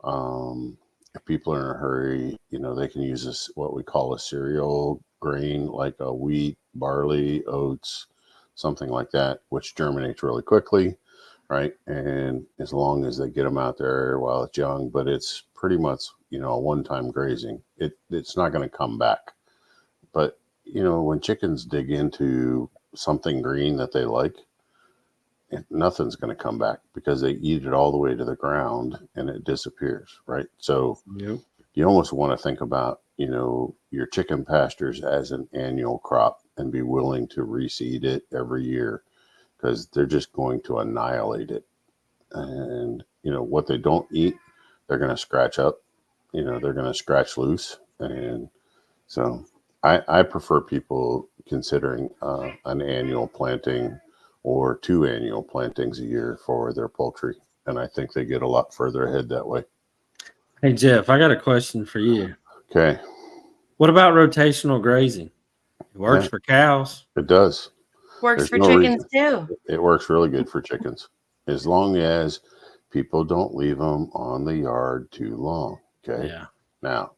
Speaker 3: And if people are in a hurry, they can use this, what we call a cereal grain, like a wheat, barley, oats, something like that, which germinates really quickly, right? And as long as they get them out there while it's young, but it's pretty much, a one-time grazing. It's not going to come back. But, when chickens dig into something green that they like, nothing's going to come back because they eat it all the way to the ground and it disappears, right? So
Speaker 4: Yep.
Speaker 3: you almost want to think about, your chicken pastures as an annual crop and be willing to reseed it every year because they're just going to annihilate it. And, what they don't eat, they're going to scratch up, they're going to scratch loose. And so I prefer people considering an annual planting or 2 annual plantings a year for their poultry. And I think they get a lot further ahead that way.
Speaker 4: Hey, Jeff, I got a question for you.
Speaker 3: Okay.
Speaker 4: What about rotational grazing? It works for cows.
Speaker 3: It does.
Speaker 2: Works
Speaker 3: There's
Speaker 2: for
Speaker 3: no
Speaker 2: chickens
Speaker 3: reason.
Speaker 2: too.
Speaker 3: It works really good for chickens as long as people don't leave them on the yard too long. Okay.
Speaker 4: Yeah.
Speaker 3: Now,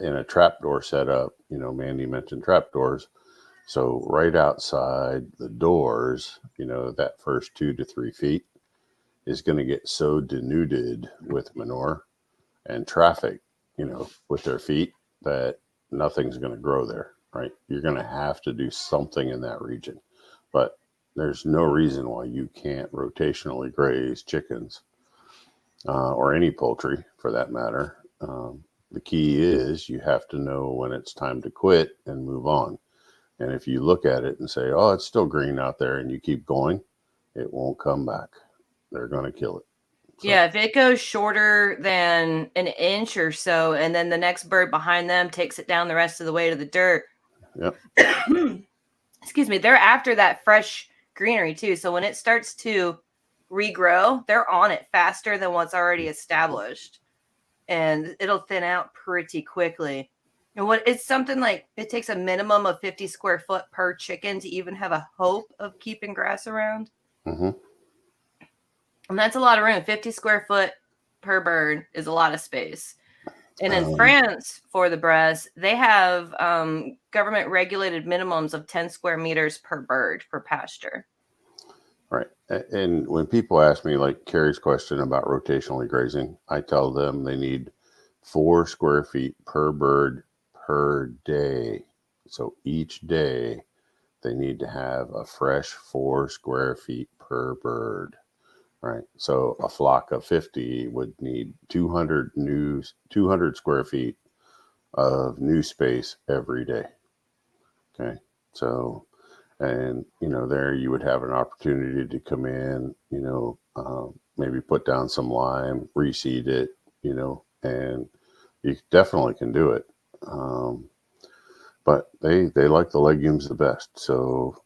Speaker 3: in a trapdoor setup, Mandy mentioned trapdoors. So right outside the doors, that first 2 to 3 feet is going to get so denuded with manure and traffic, with their feet that nothing's going to grow there, right? You're going to have to do something in that region. But there's no reason why you can't rotationally graze chickens or any poultry for that matter. The key is you have to know when it's time to quit and move on. And if you look at it and say, oh, it's still green out there, and you keep going, it won't come back. They're going to kill it. So.
Speaker 2: Yeah, if it goes shorter than an inch or so, and then the next bird behind them takes it down the rest of the way to the dirt.
Speaker 3: Yep.
Speaker 2: Excuse me. They're after that fresh greenery too. So when it starts to regrow, they're on it faster than what's already established. And it'll thin out pretty quickly. And it's something like it takes a minimum of 50 square foot per chicken to even have a hope of keeping grass around.
Speaker 3: Mm-hmm.
Speaker 2: And that's a lot of room. 50 square foot per bird is a lot of space. And in France, for the Bresse, they have government regulated minimums of 10 square meters per bird for pasture.
Speaker 3: Right. And when people ask me, like Carrie's question about rotationally grazing, I tell them they need 4 square feet per bird per day. So each day they need to have a fresh 4 square feet per bird. Right. So a flock of 50 would need 200 square feet of new space every day. Okay. So, and, there you would have an opportunity to come in, maybe put down some lime, reseed it, and you definitely can do it. But they like the legumes the best. So,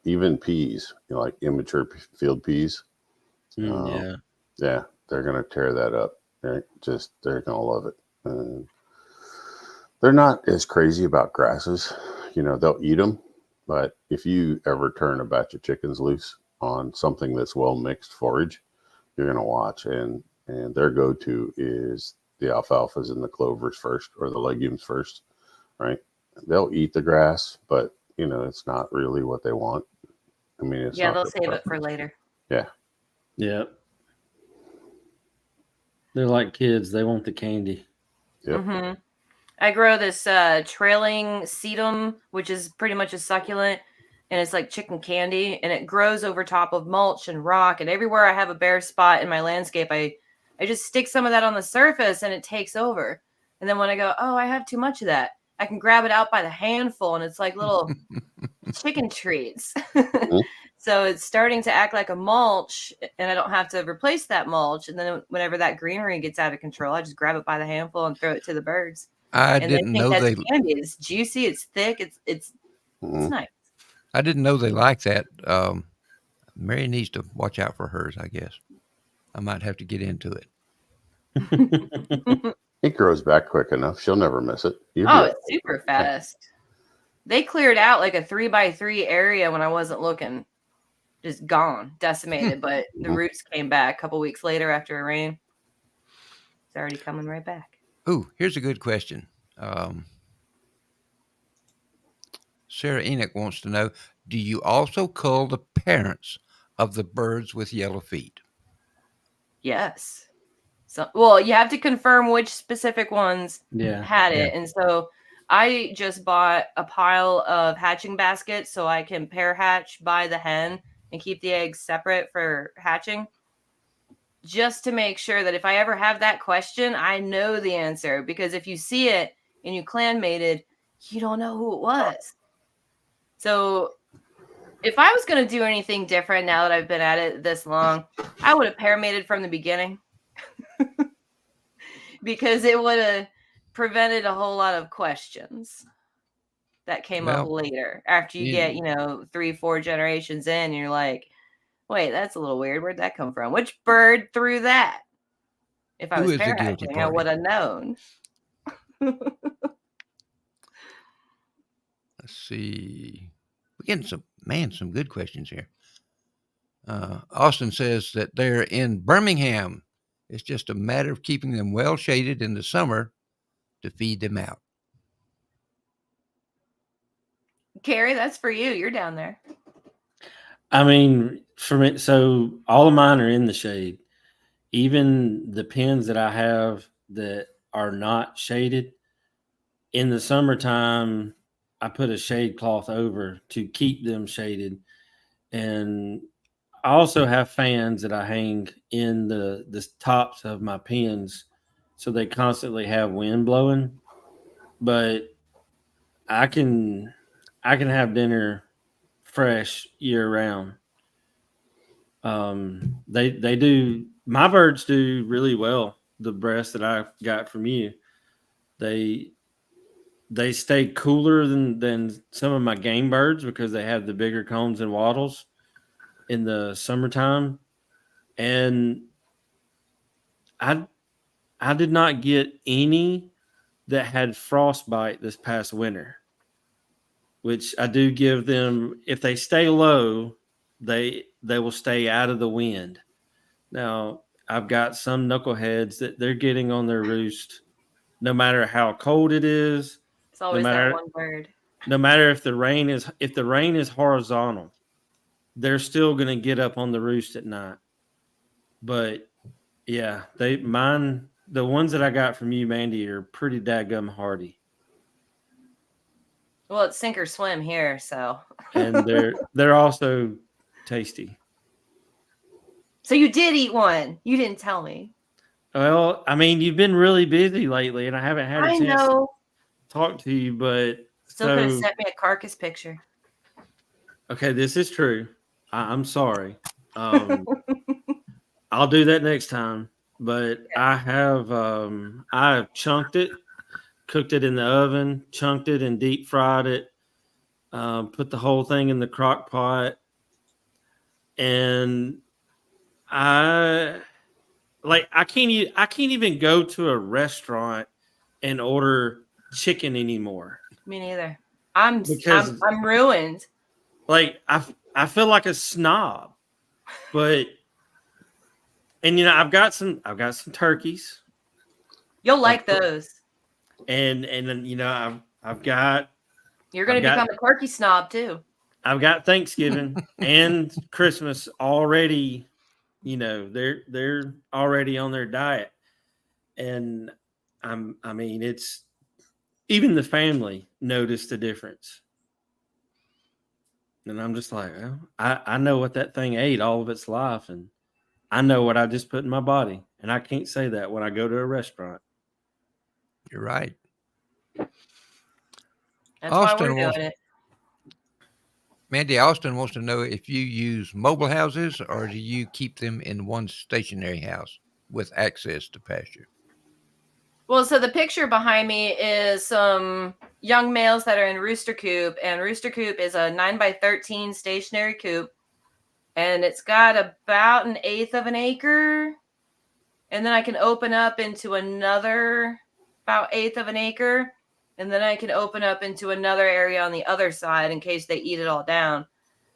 Speaker 3: even peas, like immature field peas.
Speaker 4: Yeah,
Speaker 3: they're going to tear that up. Right? They're going to love it. They're not as crazy about grasses. They'll eat them. But if you ever turn a batch of chickens loose on something that's well mixed forage, you're going to watch. And their go-to is the alfalfas and the clovers first, or the legumes first, right? They'll eat the grass, but, it's not really what they want. I mean, it's
Speaker 2: they'll
Speaker 3: their
Speaker 2: save it for
Speaker 3: preference.
Speaker 2: later.
Speaker 3: Yeah.
Speaker 4: Yep. They're like kids. They want the candy.
Speaker 3: Yep.
Speaker 2: Mm-hmm. I grow this trailing sedum, which is pretty much a succulent, and it's like chicken candy, and it grows over top of mulch and rock. And everywhere I have a bare spot in my landscape, I just stick some of that on the surface, and it takes over. And then when I go, oh, I have too much of that, I can grab it out by the handful, and it's like little chicken treats. So it's starting to act like a mulch, and I don't have to replace that mulch. And then whenever that greenery gets out of control, I just grab it by the handful and throw it to the birds.
Speaker 1: I
Speaker 2: And
Speaker 1: didn't
Speaker 2: they think
Speaker 1: know
Speaker 2: that's candy. It's juicy. It's thick. It's nice.
Speaker 1: I didn't know they like that. Mary needs to watch out for hers, I guess. I might have to get into it.
Speaker 3: It grows back quick enough. She'll never miss it.
Speaker 2: It's super fast. They cleared out like a 3x3 area when I wasn't looking. Just gone, decimated. But the roots came back a couple weeks later after a rain. It's already coming right back.
Speaker 1: Ooh, here's a good question. Sarah Enoch wants to know, do you also cull the parents of the birds with yellow feet?
Speaker 2: Yes. So, well, you have to confirm which specific ones had it.
Speaker 1: Yeah.
Speaker 2: And so I just bought a pile of hatching baskets so I can pair hatch by the hen and keep the eggs separate for hatching. Just to make sure that if I ever have that question, I know the answer. Because if you see it and you clan mated, you don't know who it was. So if I was going to do anything different now that I've been at it this long, I would have pair mated from the beginning. Because it would have prevented a whole lot of questions that came up later after you get, 3-4 generations in. And you're like, wait, that's a little weird. Where'd that come from? Which bird threw that? If I
Speaker 1: Who
Speaker 2: was
Speaker 1: is the
Speaker 2: pair
Speaker 1: guilty
Speaker 2: hatching, I
Speaker 1: party?
Speaker 2: would have known.
Speaker 1: Let's see. We're getting some good questions here. Austin says that they're in Birmingham. It's just a matter of keeping them well shaded in the summer to feed them out.
Speaker 2: Carrie, that's for you. You're down there.
Speaker 4: I mean, for me, so all of mine are in the shade. Even the pens that I have that are not shaded, in the summertime, I put a shade cloth over to keep them shaded. And I also have fans that I hang in the tops of my pens so they constantly have wind blowing. But I can have dinner fresh year round. They do, my birds do really well. The breast that I got from you, they stay cooler than some of my game birds because they have the bigger cones and wattles in the summertime. And I did not get any that had frostbite this past winter, which I do give them. If they stay low, they will stay out of the wind. Now, I've got some knuckleheads that they're getting on their roost no matter how cold it is.
Speaker 2: It's always that one bird.
Speaker 4: No matter if the rain is horizontal, they're still going to get up on the roost at night. But yeah, the ones that I got from you, Mandy, are pretty dadgum hardy.
Speaker 2: Well, it's sink or swim here, so.
Speaker 4: And they're also tasty.
Speaker 2: So you did eat one. You didn't tell me.
Speaker 4: Well, I mean, you've been really busy lately, and I haven't had a chance to talk to you, but
Speaker 2: still could have sent me a carcass picture.
Speaker 4: Okay, this is true. I'm sorry. I'll do that next time. But I have chunked it, cooked it in the oven, chunked it and deep fried it, put the whole thing in the crock pot, and I can't even go to a restaurant and order chicken anymore.
Speaker 2: Me neither. I'm ruined.
Speaker 4: Like I feel like a snob, but I've got some turkeys.
Speaker 2: You'll like those.
Speaker 4: And then I've got.
Speaker 2: You're going to become a turkey snob too.
Speaker 4: I've got Thanksgiving and Christmas already. They're already on their diet, and it's even the family noticed the difference. And I'm just like, well, I know what that thing ate all of its life, and I know what I just put in my body, and I can't say that when I go to a restaurant.
Speaker 1: You're right.
Speaker 2: That's why we're doing it.
Speaker 1: Mandy, Austin wants to know if you use mobile houses or do you keep them in one stationary house with access to pasture?
Speaker 2: Well, so the picture behind me is some young males that are in rooster coop, and rooster coop is a 9x13 stationary coop, and it's got about 1/8 of an acre, and then I can open up into another about 1/8 of an acre, and then I can open up into another area on the other side in case they eat it all down,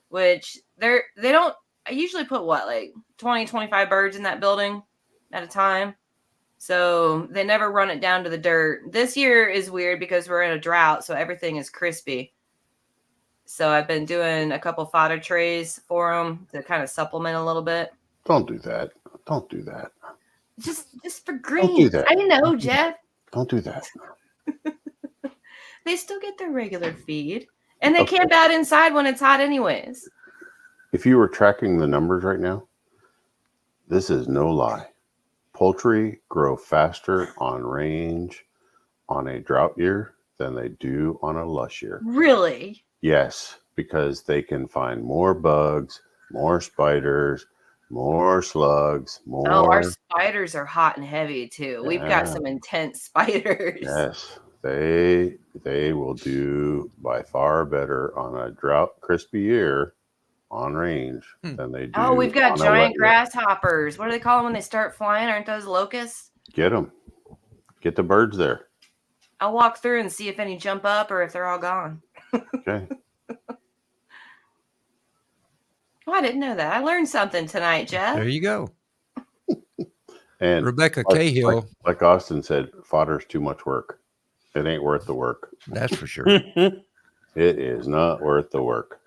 Speaker 2: which they don't. I usually put 20, 25 birds in that building at a time. So they never run it down to the dirt. This year is weird because we're in a drought, so everything is crispy. So I've been doing a couple fodder trays for them to kind of supplement a little bit.
Speaker 3: Don't do that. Don't do that.
Speaker 2: Just for
Speaker 3: Don't do
Speaker 2: greens.
Speaker 3: that.
Speaker 2: I know, Jeff.
Speaker 3: Don't do that.
Speaker 2: They still get their regular feed. And they
Speaker 3: Okay.
Speaker 2: camp out inside when it's hot anyways.
Speaker 3: If you were tracking the numbers right now, this is no lie. Poultry grow faster on range on a drought year than they do on a lush year.
Speaker 2: Really?
Speaker 3: Yes, because they can find more bugs, more spiders, more slugs, more.
Speaker 2: Oh, our spiders are hot and heavy too. We've got some intense spiders.
Speaker 3: Yes, they will do by far better on a drought crispy year on range than they do.
Speaker 2: Oh, we've got
Speaker 3: on a
Speaker 2: giant
Speaker 3: wet year.
Speaker 2: grasshoppers. What do they call them when they start flying? Aren't those locusts?
Speaker 3: Get them. Get the birds there.
Speaker 2: I'll walk through and see if any jump up or if they're all gone.
Speaker 3: Okay.
Speaker 2: Oh, I didn't know that. I learned something tonight, Jeff.
Speaker 1: There you go.
Speaker 3: And
Speaker 1: Rebecca Cahill.
Speaker 3: like Austin said, fodder's too much work. It ain't worth the work.
Speaker 1: That's for sure.
Speaker 3: It is not worth the work.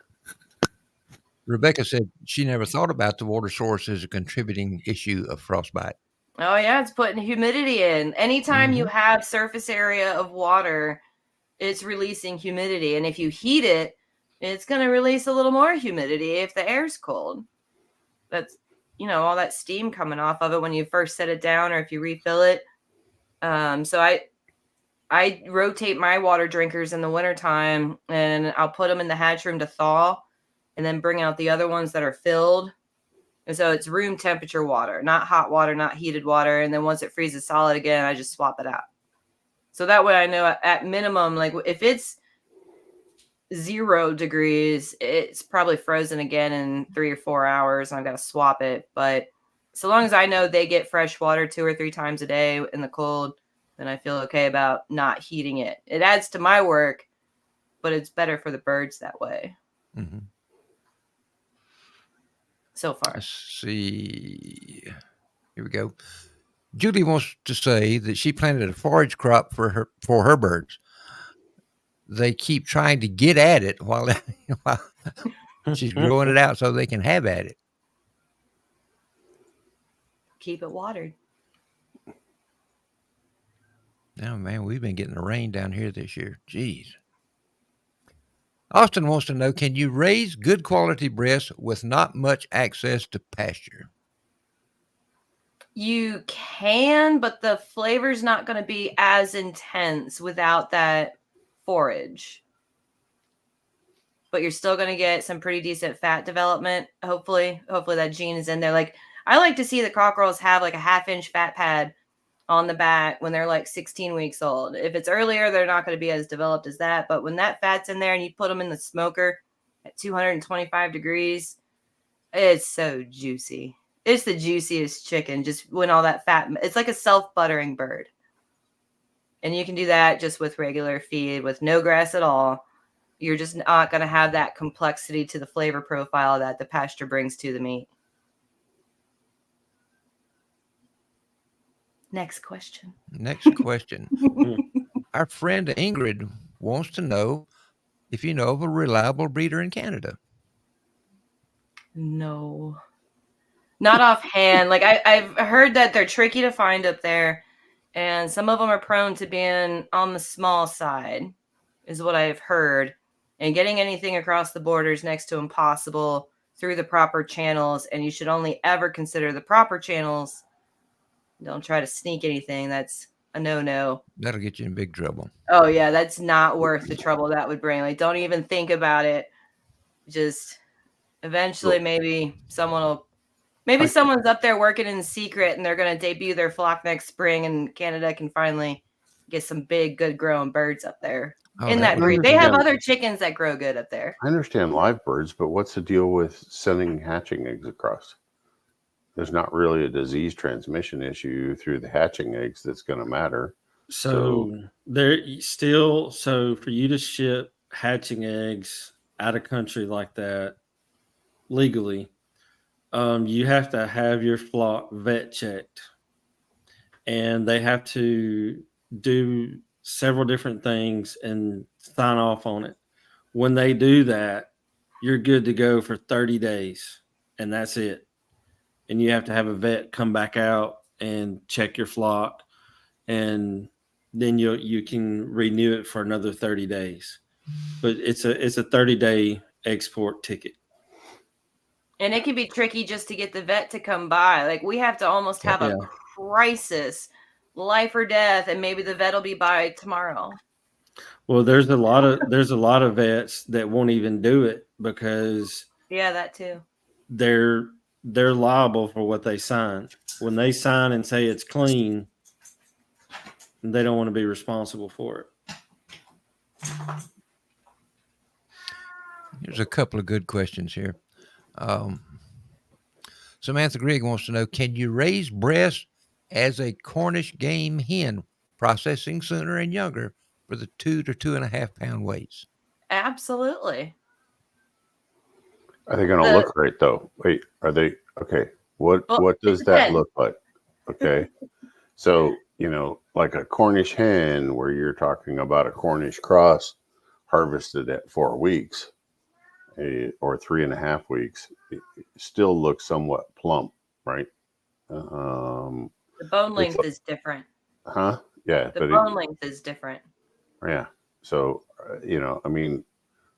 Speaker 1: Rebecca said she never thought about the water source as a contributing issue of frostbite.
Speaker 2: Oh, yeah, it's putting humidity in. Anytime you have surface area of water, it's releasing humidity. And if you heat it, it's going to release a little more humidity if the air's cold. That's, all that steam coming off of it when you first set it down or if you refill it. So I rotate my water drinkers in the wintertime and I'll put them in the hatch room to thaw and then bring out the other ones that are filled. And so it's room temperature water, not hot water, not heated water. And then once it freezes solid again, I just swap it out. So that way I know at minimum, like if it's 0 degrees, it's probably frozen again in 3 or 4 hours. And I've got to swap it. But so long as I know they get fresh water 2 or 3 times a day in the cold, then I feel okay about not heating it. It adds to my work, but it's better for the birds that way.
Speaker 1: Mm-hmm.
Speaker 2: So far.
Speaker 1: Let's see. Here we go. Julie wants to say that she planted a forage crop for her birds. They keep trying to get at it while she's growing it out so they can have at it.
Speaker 2: Keep it watered.
Speaker 1: Oh, man, we've been getting the rain down here this year. Jeez. Austin wants to know, can you raise good quality breasts with not much access to pasture?
Speaker 2: You can, but the flavor's not going to be as intense without that forage. But you're still going to get some pretty decent fat development. Hopefully that gene is in there. Like I like to see the cockerels have like a 1/2-inch fat pad on the back when they're like 16 weeks old. If it's earlier, they're not going to be as developed as that. But when that fat's in there and you put them in the smoker at 225 degrees, it's so juicy. It's the juiciest chicken, just when all that fat, it's like a self-buttering bird. And you can do that just with regular feed, with no grass at all. You're just not going to have that complexity to the flavor profile that the pasture brings to the meat. Next question.
Speaker 1: Our friend Ingrid wants to know if you know of a reliable breeder in Canada.
Speaker 2: No. Not offhand. Like I've heard that they're tricky to find up there. And some of them are prone to being on the small side, is what I've heard. And getting anything across the border is next to impossible through the proper channels. And you should only ever consider the proper channels. Don't try to sneak anything. That's a no-no.
Speaker 1: That'll get you in big trouble.
Speaker 2: Oh, yeah. That's not worth the trouble that would bring. Like, don't even think about it. Just eventually maybe someone's up there working in secret and they're going to debut their flock next spring and Canada can finally get some big, good growing birds up there in that breed. They have other chickens that grow good up there.
Speaker 3: I understand live birds, but what's the deal with sending hatching eggs across? There's not really a disease transmission issue through the hatching eggs that's going to matter.
Speaker 4: So for you to ship hatching eggs out of country like that legally, you have to have your flock vet checked. and they have to do several different things and sign off on it. When they do that, you're good to go for 30 days, and that's it. And you have to have a vet come back out and check your flock, and then you can renew it for another 30 days. But it's a 30-day export ticket.
Speaker 2: And it can be tricky just to get the vet to come by. Like, we have to almost have a crisis, life or death, and maybe the vet will be by tomorrow.
Speaker 4: Well, there's a lot of vets that won't even do it because
Speaker 2: that too.
Speaker 4: They're liable for what they sign. When they sign and say it's clean, they don't want to be responsible for it.
Speaker 1: Here's a couple of good questions here. Samantha Grigg wants to know, can you raise Bresse as a Cornish game hen, processing sooner and younger for the 2 to 2.5 pound weights?
Speaker 2: Absolutely.
Speaker 3: Are they going to look great though? Wait, are they okay? What does that look like? Okay, so like a Cornish hen, where you're talking about a Cornish cross harvested at 4 weeks or 3.5 weeks, it still looks somewhat plump, right?
Speaker 2: The bone length is different.
Speaker 3: Huh? Yeah,
Speaker 2: the bone length is different.
Speaker 3: Yeah. So I mean,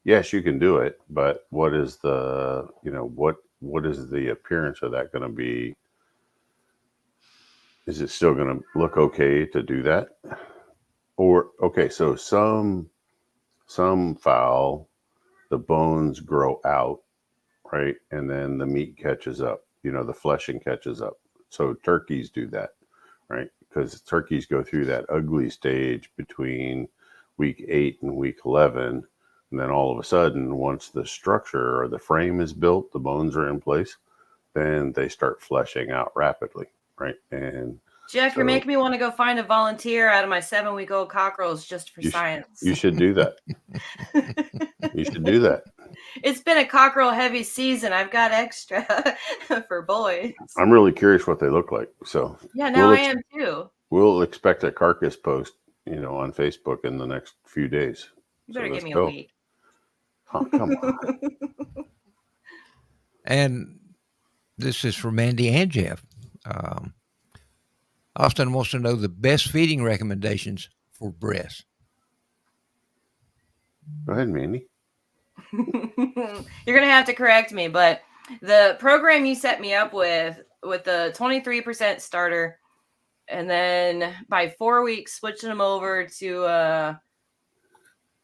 Speaker 3: yes, you can do it, but what is the what is the appearance of that going to be? Is it still going to look okay to do that? Or okay, so some fowl, the bones grow out, right, and then the meat catches up. The fleshing catches up. So turkeys do that, right? Because turkeys go through that ugly stage between week 8 and week 11. And then all of a sudden, once the structure or the frame is built, the bones are in place, then they start fleshing out rapidly, right? And
Speaker 2: Jeff, you're making me want to go find a volunteer out of my 7-week-old cockerels just for science.
Speaker 3: You should do that. You should do that.
Speaker 2: It's been a cockerel heavy season. I've got extra for boys.
Speaker 3: I'm really curious what they look like. So
Speaker 2: yeah, now I am too.
Speaker 3: We'll expect a carcass post, on Facebook in the next few days.
Speaker 2: You better give me a week.
Speaker 3: Oh, come on.
Speaker 1: And this is for Mandy and Jeff. Austin wants to know the best feeding recommendations for Bresse.
Speaker 3: Go ahead, Mandy.
Speaker 2: You're going to have to correct me, but the program you set me up with the 23% starter, and then by 4 weeks, switching them over to,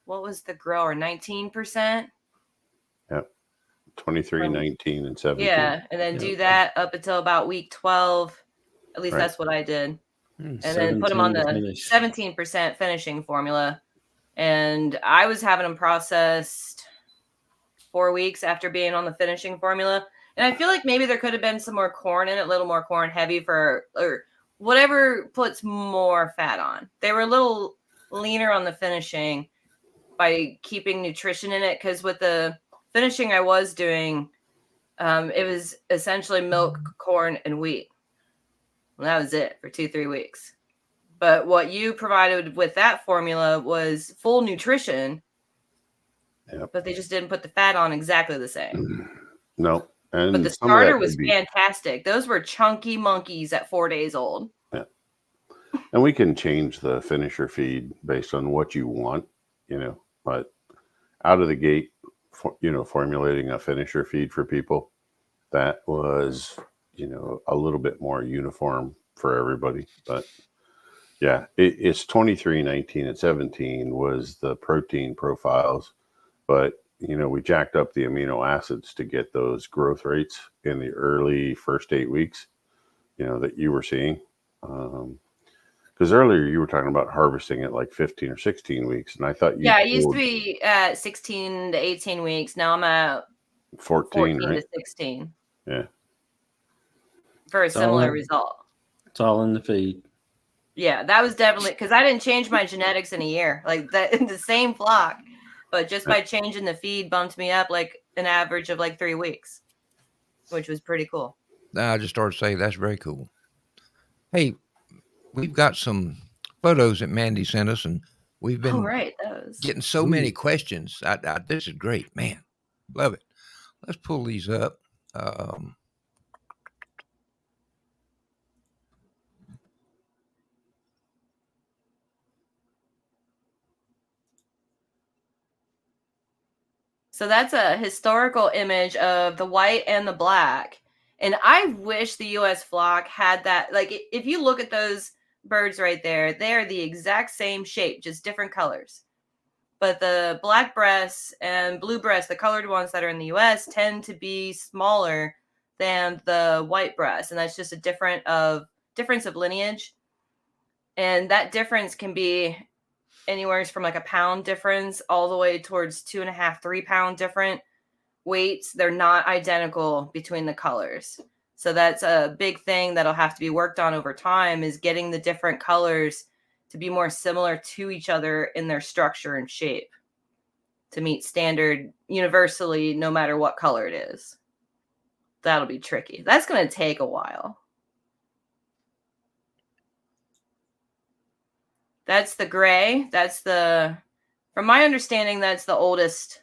Speaker 2: what was the grower, 19%?
Speaker 3: Yep. 23, 19, and 17.
Speaker 2: Yeah, and then do that up until about week 12. At least that's what I did. And then put them on the 17% finishing formula. And I was having them processed 4 weeks after being on the finishing formula. And I feel like maybe there could have been some more corn in it, a little more corn heavy or whatever puts more fat on. They were a little leaner on the finishing by keeping nutrition in it. Because with the finishing I was doing, it was essentially milk, corn, and wheat. And that was it for 2-3 weeks. But what you provided with that formula was full nutrition.
Speaker 3: Yep.
Speaker 2: But they just didn't put the fat on exactly the same.
Speaker 3: No.
Speaker 2: But the starter was fantastic. Those were chunky monkeys at 4 days old.
Speaker 3: Yeah. And we can change the finisher feed based on what you want, but out of the gate, formulating a finisher feed for people, that was, a little bit more uniform for everybody. But yeah, it's 23, 19, and 17 was the protein profiles, but we jacked up the amino acids to get those growth rates in the early first 8 weeks, that you were seeing. Because earlier you were talking about harvesting at like 15 or 16 weeks. And I thought
Speaker 2: it used to be at 16 to 18 weeks. Now I'm at 14
Speaker 3: right?
Speaker 2: to 16.
Speaker 3: Yeah.
Speaker 2: For a similar result.
Speaker 4: It's all in the feed.
Speaker 2: Yeah, that was definitely because I didn't change my genetics in a year. Like that in the same flock. But just by changing the feed bumped me up like an average of like 3 weeks, which was pretty cool.
Speaker 1: I just started saying that's very cool. Hey, we've got some photos that Mandy sent us, and we've
Speaker 2: Oh,
Speaker 1: been
Speaker 2: right, those.
Speaker 1: getting so many questions. This is great, man. Love it. Let's pull these up.
Speaker 2: So that's a historical image of the white and the black. And I wish the U.S. flock had that. Like, if you look at those birds right there, they are the exact same shape, just different colors. But the black breasts and blue breasts, the colored ones that are in the U.S., tend to be smaller than the white breasts. And that's just a difference of lineage. And that difference can be anywhere from like a pound difference all the way towards 2.5, 3 pound different weights. They're not identical between the colors. So that's a big thing that'll have to be worked on over time, is getting the different colors to be more similar to each other in their structure and shape to meet standard universally, no matter what color it is. That'll be tricky. That's going to take a while. That's the gray. From my understanding, that's the oldest.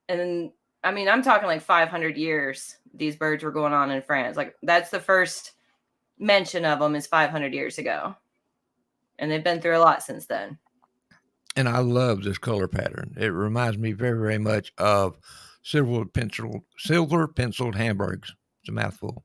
Speaker 2: And I mean, I'm talking like 500 years these birds were going on in France. Like, that's the first mention of them is 500 years ago. And they've been through a lot since then.
Speaker 1: And I love this color pattern. It reminds me very, very much of silver penciled Hamburgs. It's a mouthful.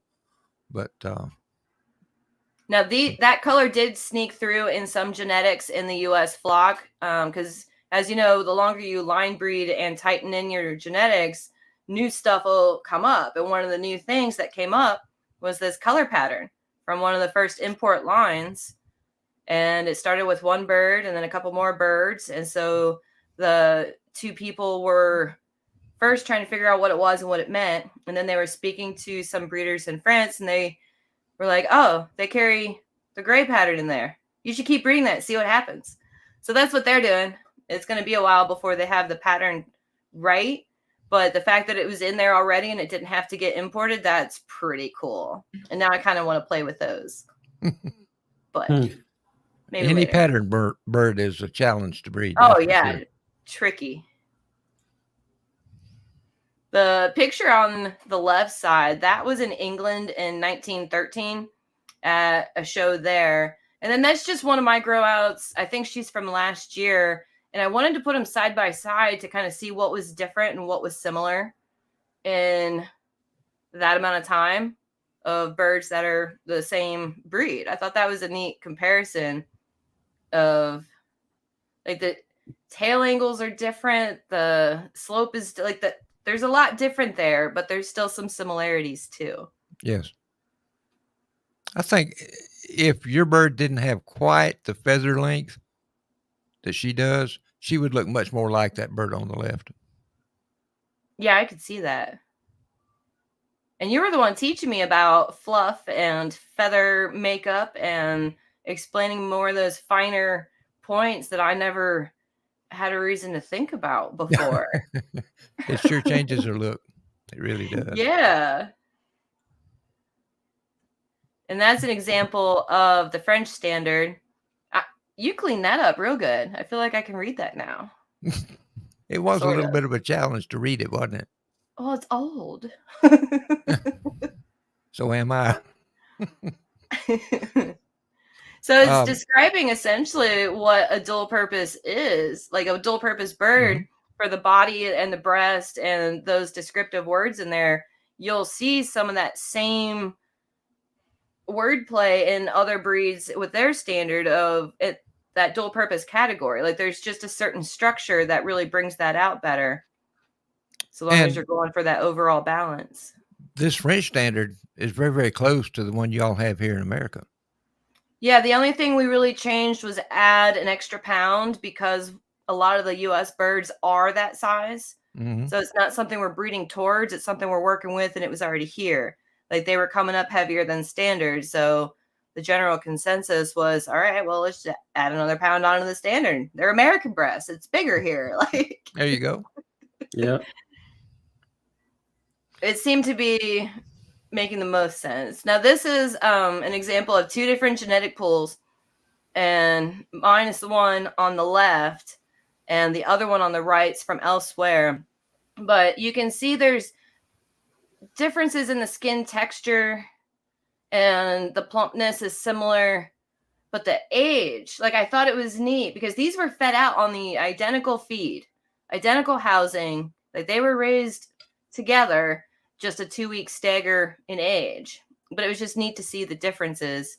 Speaker 1: But
Speaker 2: now that color did sneak through in some genetics in the U.S. flock, because as you know, the longer you line breed and tighten in your genetics, new stuff will come up. And one of the new things that came up was this color pattern from one of the first import lines. And it started with one bird and then a couple more birds. And so the two people were first trying to figure out what it was and what it meant. And then they were speaking to some breeders in France, and they were like, oh, they carry the gray pattern in there. You should keep breeding that, see what happens. So that's what they're doing. It's going to be a while before they have the pattern right. But the fact that it was in there already and it didn't have to get imported, that's pretty cool. And now I kind of want to play with those. But maybe
Speaker 1: any
Speaker 2: later.
Speaker 1: pattern bird is a challenge to breed.
Speaker 2: Oh, yeah. Sure. Tricky. The picture on the left side, that was in England in 1913 at a show there. And then that's just one of my grow outs. I think she's from last year. And I wanted to put them side by side to kind of see what was different and what was similar in that amount of time of birds that are the same breed. I thought that was a neat comparison of, like, the tail angles are different. The slope is like that. There's a lot different there, but there's still some similarities too.
Speaker 1: Yes. I think if your bird didn't have quite the feather length that she does, she would look much more like that bird on the left.
Speaker 2: Yeah, I could see that. And you were the one teaching me about fluff and feather makeup and explaining more of those finer points that I never had a reason to think about before.
Speaker 1: It sure changes her look. It really does.
Speaker 2: Yeah. And that's an example of the French standard. You cleaned that up real good. I feel like I can read that now.
Speaker 1: It was a little bit of a challenge to read it, wasn't it?
Speaker 2: Oh, it's old.
Speaker 1: So am I.
Speaker 2: So it's describing essentially what a dual purpose is, like a dual purpose bird for the body and the breast and those descriptive words in there. You'll see some of that same wordplay in other breeds with their standard of it, that dual purpose category. Like, there's just a certain structure that really brings that out better. So long as you're going for that overall balance.
Speaker 1: This French standard is very, very close to the one y'all have here in America.
Speaker 2: Yeah, the only thing we really changed was add an extra pound because a lot of the U.S. birds are that size. Mm-hmm. So it's not something we're breeding towards. It's something we're working with, and it was already here. Like, they were coming up heavier than standard. So the general consensus was, all right, well, let's just add another pound onto the standard. They're American Bresse. It's bigger here. Like,
Speaker 1: there you go.
Speaker 4: Yeah.
Speaker 2: It seemed to be making the most sense. Now, this is an example of 2 different genetic pools, and mine is the one on the left, and the other one on the right's from elsewhere. But you can see there's differences in the skin texture, and the plumpness is similar. But the age, like I thought it was neat because these were fed out on the identical feed, identical housing, like they were raised together, just a 2-week stagger in age. But it was just neat to see the differences.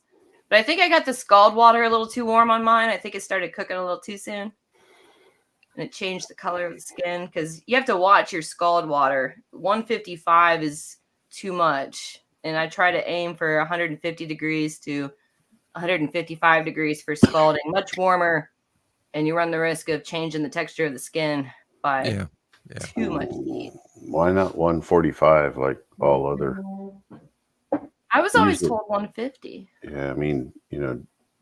Speaker 2: But I think I got the scald water a little too warm on mine. I think it started cooking a little too soon. And it changed the color of the skin because you have to watch your scald water. 155 is too much. And I try to aim for 150 degrees to 155 degrees for scalding, much warmer, and you run the risk of changing the texture of the skin by too much heat.
Speaker 3: Why not 145 like all other?
Speaker 2: I was always told 150.
Speaker 3: Yeah, I mean,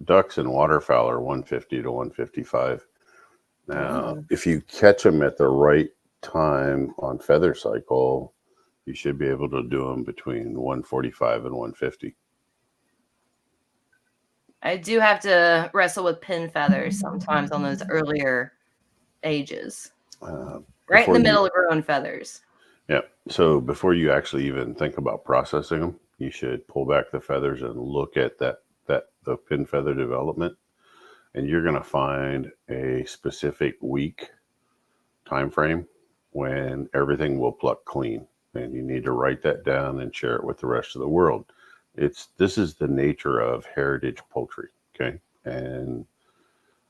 Speaker 3: ducks and waterfowl are 150 to 155. Now, if you catch them at the right time on feather cycle, you should be able to do them between 145 and 150.
Speaker 2: I do have to wrestle with pin feathers sometimes on those earlier ages. Right in the middle of growing feathers.
Speaker 3: Yeah. So before you actually even think about processing them, you should pull back the feathers and look at the pin feather development. And you're going to find a specific week time frame when everything will pluck clean. And you need to write that down and share it with the rest of the world. This is the nature of heritage poultry, okay? And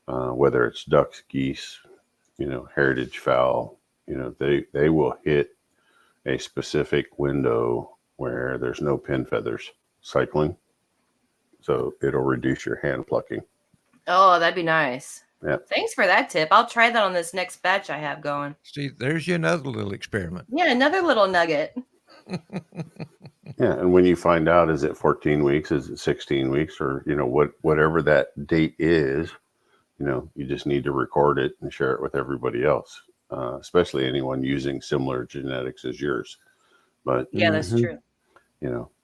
Speaker 3: whether it's ducks, geese, heritage fowl, they will hit a specific window where there's no pin feathers cycling. So it'll reduce your hand plucking.
Speaker 2: Oh, that'd be nice.
Speaker 3: Yeah.
Speaker 2: Thanks for that tip. I'll try that on this next batch I have going.
Speaker 1: See, there's you another little experiment.
Speaker 2: Yeah, another little nugget.
Speaker 3: Yeah, and when you find out, is it 14 weeks, is it 16 weeks, or whatever that date is, you just need to record it and share it with everybody else, especially anyone using similar genetics as yours. But
Speaker 2: yeah, that's true.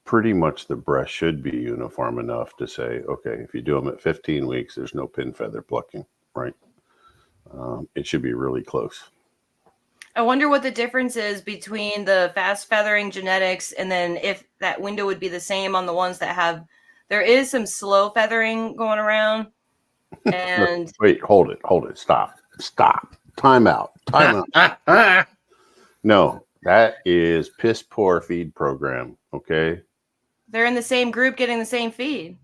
Speaker 3: Pretty much the breast should be uniform enough to say, okay, if you do them at 15 weeks, there's no pin feather plucking, right? It should be really close.
Speaker 2: I wonder what the difference is between the fast feathering genetics and then if that window would be the same on the ones that there is some slow feathering going around. And
Speaker 3: wait, hold it. Stop. Time out. No, that is piss poor feed program. Okay.
Speaker 2: They're in the same group getting the same feed.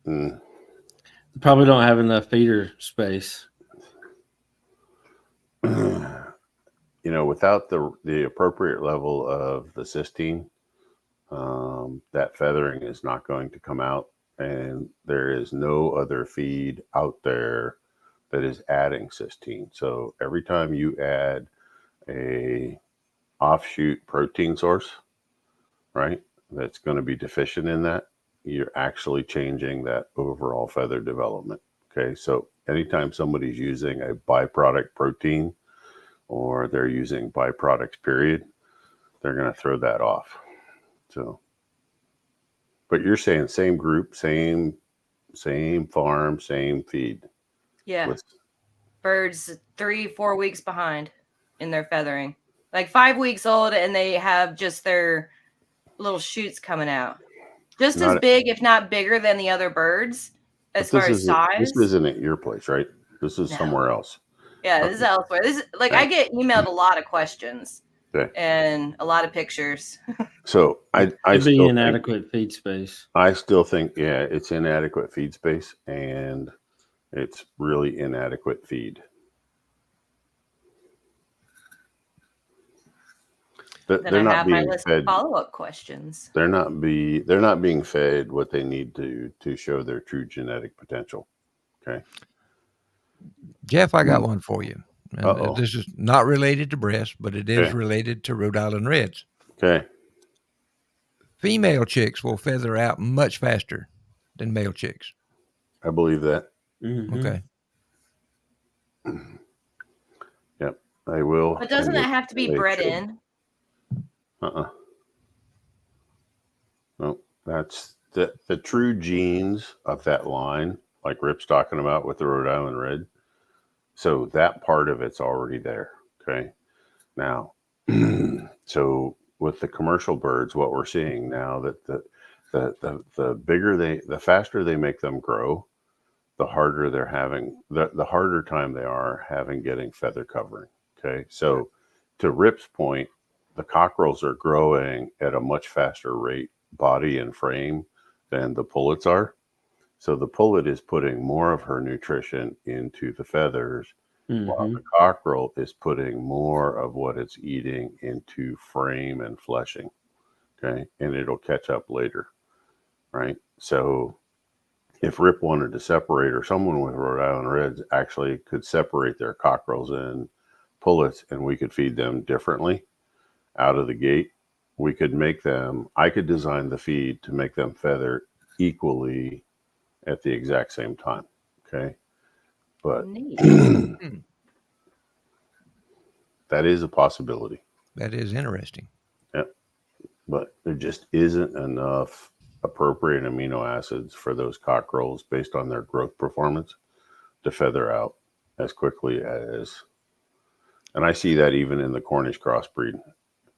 Speaker 4: They probably don't have enough feeder space.
Speaker 3: Without the appropriate level of the cysteine, that feathering is not going to come out, and there is no other feed out there that is adding cysteine. So every time you add a offshoot protein source, right, that's going to be deficient in that, you're actually changing that overall feather development. Okay, so anytime somebody's using a byproduct protein, or they're using byproducts, period, they're going to throw that off. So, but you're saying same group, same farm, same feed.
Speaker 2: Yeah. Birds 3-4 weeks behind in their feathering. Like 5 weeks old, and they have just their little shoots coming out. Just as big, if not bigger than the other birds as far as size.
Speaker 3: This isn't at your place, right? This is somewhere else.
Speaker 2: Yeah, this is elsewhere. This is I get emailed a lot of questions and a lot of pictures.
Speaker 3: So I
Speaker 4: be inadequate feed space.
Speaker 3: I still think, it's inadequate feed space, and it's really inadequate feed.
Speaker 2: They're not being fed follow-up questions.
Speaker 3: They're not being fed what they need to show their true genetic potential. Okay.
Speaker 1: Jeff, I got one for you. This is not related to Bresse, but it is related to Rhode Island Reds.
Speaker 3: Okay.
Speaker 1: Female chicks will feather out much faster than male chicks.
Speaker 3: I believe that.
Speaker 4: Mm-hmm.
Speaker 1: Okay.
Speaker 3: Yep, I will.
Speaker 2: But doesn't it have to be bred in?
Speaker 3: That's the true genes of that line, like Rip's talking about with the Rhode Island Red. So that part of it's already there. Okay. Now, so with the commercial birds, what we're seeing now that the faster they make them grow, the harder they're having, the harder time they are having getting feather covering. Okay. So to Rip's point, the cockerels are growing at a much faster rate, body and frame, than the pullets are. So the pullet is putting more of her nutrition into the feathers, while the cockerel is putting more of what it's eating into frame and fleshing. Okay. And it'll catch up later. Right. So if Rip wanted to separate, or someone with Rhode Island Reds actually could separate their cockerels and pullets, and we could feed them differently out of the gate, we could make them, I could design the feed to make them feather equally at the exact same time. Okay. But that is a possibility.
Speaker 1: That is interesting.
Speaker 3: Yeah. But there just isn't enough appropriate amino acids for those cockerels based on their growth performance to feather out as quickly as, and I see that even in the Cornish crossbreed.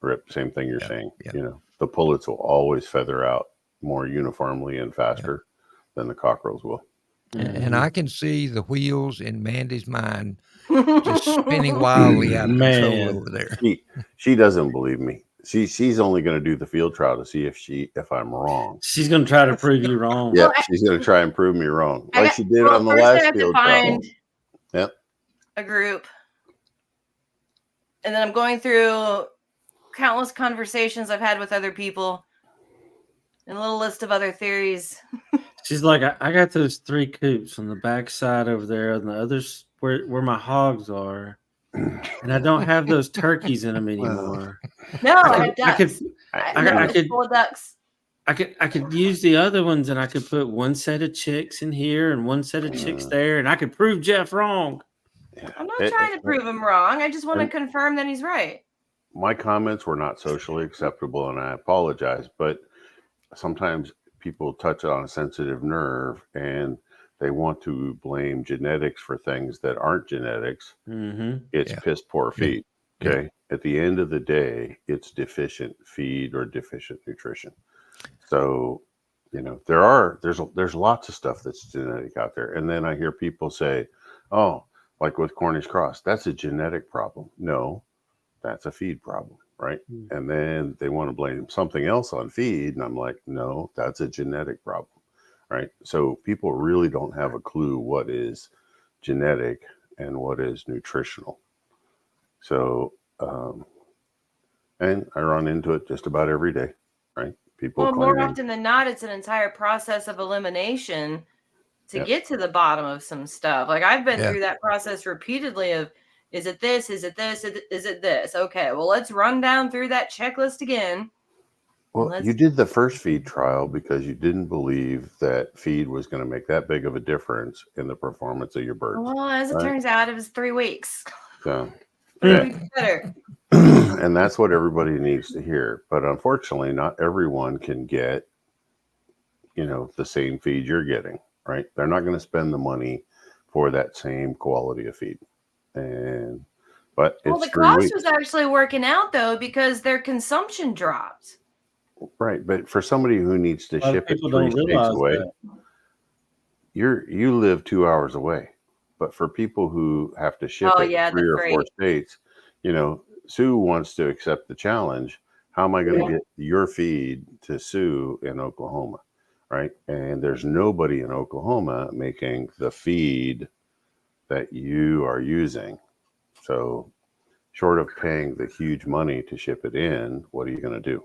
Speaker 3: Rip, same thing you're saying.
Speaker 1: Yeah.
Speaker 3: You know, the pullets will always feather out more uniformly and faster than the cockerels will.
Speaker 1: And I can see the wheels in Mandy's mind just spinning wildly out of control over there.
Speaker 3: She doesn't believe me. She's only going to do the field trial to see if I'm wrong.
Speaker 4: She's going to try to prove you wrong.
Speaker 3: Yeah, she's going to try and prove me wrong, like she did on the last field trial. Yep.
Speaker 2: A group, and then I'm going through countless conversations I've had with other people, and a little list of other theories.
Speaker 4: She's like, I got those 3 coops on the back side over there, and the others where my hogs are, and I don't have those turkeys in them anymore.
Speaker 2: No, I have ducks.
Speaker 4: I could
Speaker 2: full of ducks.
Speaker 4: I could use the other ones, and I could put one set of chicks in here and one set of chicks there, and I could prove Jeff wrong.
Speaker 2: I'm not trying to prove him wrong. I just want to confirm that he's right.
Speaker 3: My comments were not socially acceptable, and I apologize, but sometimes people touch on a sensitive nerve and they want to blame genetics for things that aren't genetics. It's piss poor feed. Okay. At the end of the day, it's deficient feed or deficient nutrition. So, you know, there's lots of stuff that's genetic out there. And then I hear people say, oh, like with Cornish cross, that's a genetic problem. No, that's a feed problem. Right. And then they want to blame something else on feed. And I'm like, no, that's a genetic problem. Right. So people really don't have a clue what is genetic and what is nutritional. So, and I run into it just about every day. Right. People
Speaker 2: more often than not, it's an entire process of elimination to get to the bottom of some stuff. Like I've been through that process repeatedly of, is it this? Is it this? Is it this? Okay, well, let's run down through that checklist again.
Speaker 3: Well, you did the first feed trial because you didn't believe that feed was going to make that big of a difference in the performance of your birds.
Speaker 2: Well, as it turns out, it was 3 weeks.
Speaker 3: So,
Speaker 2: 3 weeks better.
Speaker 3: And that's what everybody needs to hear. But unfortunately, not everyone can get, you know, the same feed you're getting, right? They're not going to spend the money for that same quality of feed. But
Speaker 2: the cost was actually working out though because their consumption dropped.
Speaker 3: Right, but for somebody who needs to ship it 3 states away, you live 2 hours away. But for people who have to ship it 3 or 4 states, you know, Sue wants to accept the challenge. How am I going to get your feed to Sue in Oklahoma? Right, and there's nobody in Oklahoma making the feed that you are using. So short of paying the huge money to ship it in, what are you going to do?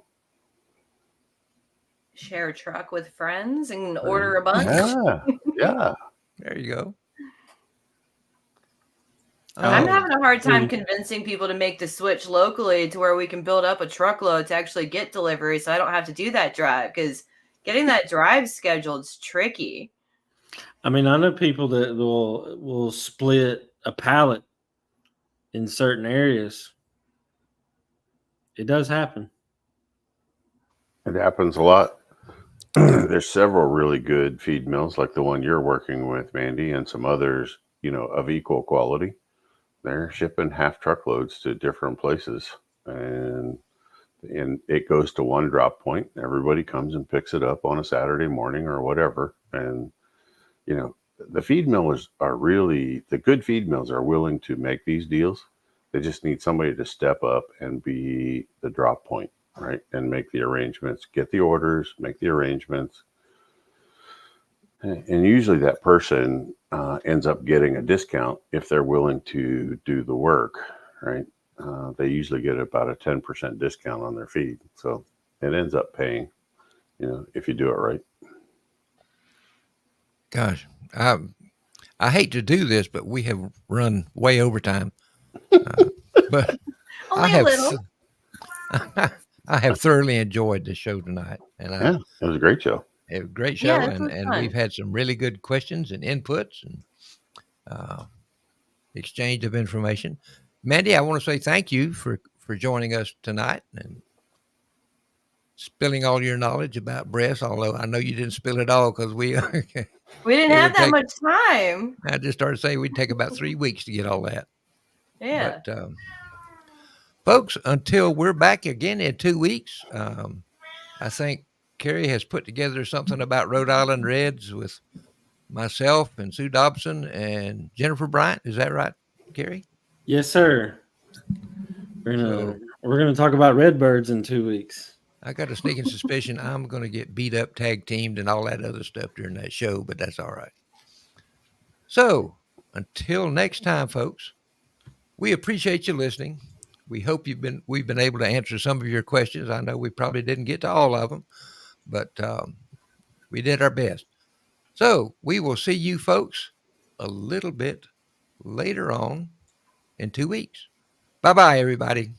Speaker 2: Share a truck with friends and order a bunch?
Speaker 3: Yeah.
Speaker 1: There you go.
Speaker 2: I'm having a hard time convincing people to make the switch locally to where we can build up a truckload to actually get delivery so I don't have to do that drive, because getting that drive scheduled is tricky.
Speaker 4: I mean, I know people that will split a pallet in certain areas. It does happen.
Speaker 3: It happens a lot. There's several really good feed mills, like the one you're working with, Mandy, and some others, of equal quality. They're shipping half truckloads to different places, and it goes to one drop point. Everybody comes and picks it up on a Saturday morning or whatever, and the feed millers are really the good feed mills are willing to make these deals. They just need somebody to step up and be the drop point, right? And make the arrangements, get the orders, make the arrangements. And usually that person ends up getting a discount if they're willing to do the work, right? They usually get about a 10% discount on their feed. So it ends up paying, if you do it right.
Speaker 1: Gosh, I hate to do this, but we have run way over time. But I
Speaker 2: Only a
Speaker 1: have
Speaker 2: little.
Speaker 1: I have thoroughly enjoyed the show tonight, and
Speaker 3: Yeah, it was a great show.
Speaker 1: a great show,
Speaker 2: Yeah, this
Speaker 1: and
Speaker 2: was
Speaker 1: we've
Speaker 2: fun.
Speaker 1: had some really good questions and inputs and exchange of information. Mandy, I want to say thank you for joining us tonight and spilling all your knowledge about Bresse. Although I know you didn't spill it all because
Speaker 2: We didn't
Speaker 1: it
Speaker 2: have
Speaker 1: would
Speaker 2: that
Speaker 1: take.
Speaker 2: much time.
Speaker 1: I just started saying we'd take about 3 weeks to get all that.
Speaker 2: Yeah.
Speaker 1: But folks, until we're back again in 2 weeks, I think Carrie has put together something about Rhode Island Reds with myself and Sue Dobson and Jennifer Bryant. Is that right, Carrie?
Speaker 4: Yes, sir.
Speaker 1: So
Speaker 4: We're gonna talk about redbirds in 2 weeks.
Speaker 1: I got a sneaking suspicion I'm going to get beat up, tag teamed, and all that other stuff during that show, but that's all right. So until next time, folks, we appreciate you listening. We hope we've been able to answer some of your questions. I know we probably didn't get to all of them, but we did our best. So we will see you folks a little bit later on in 2 weeks. Bye bye, everybody.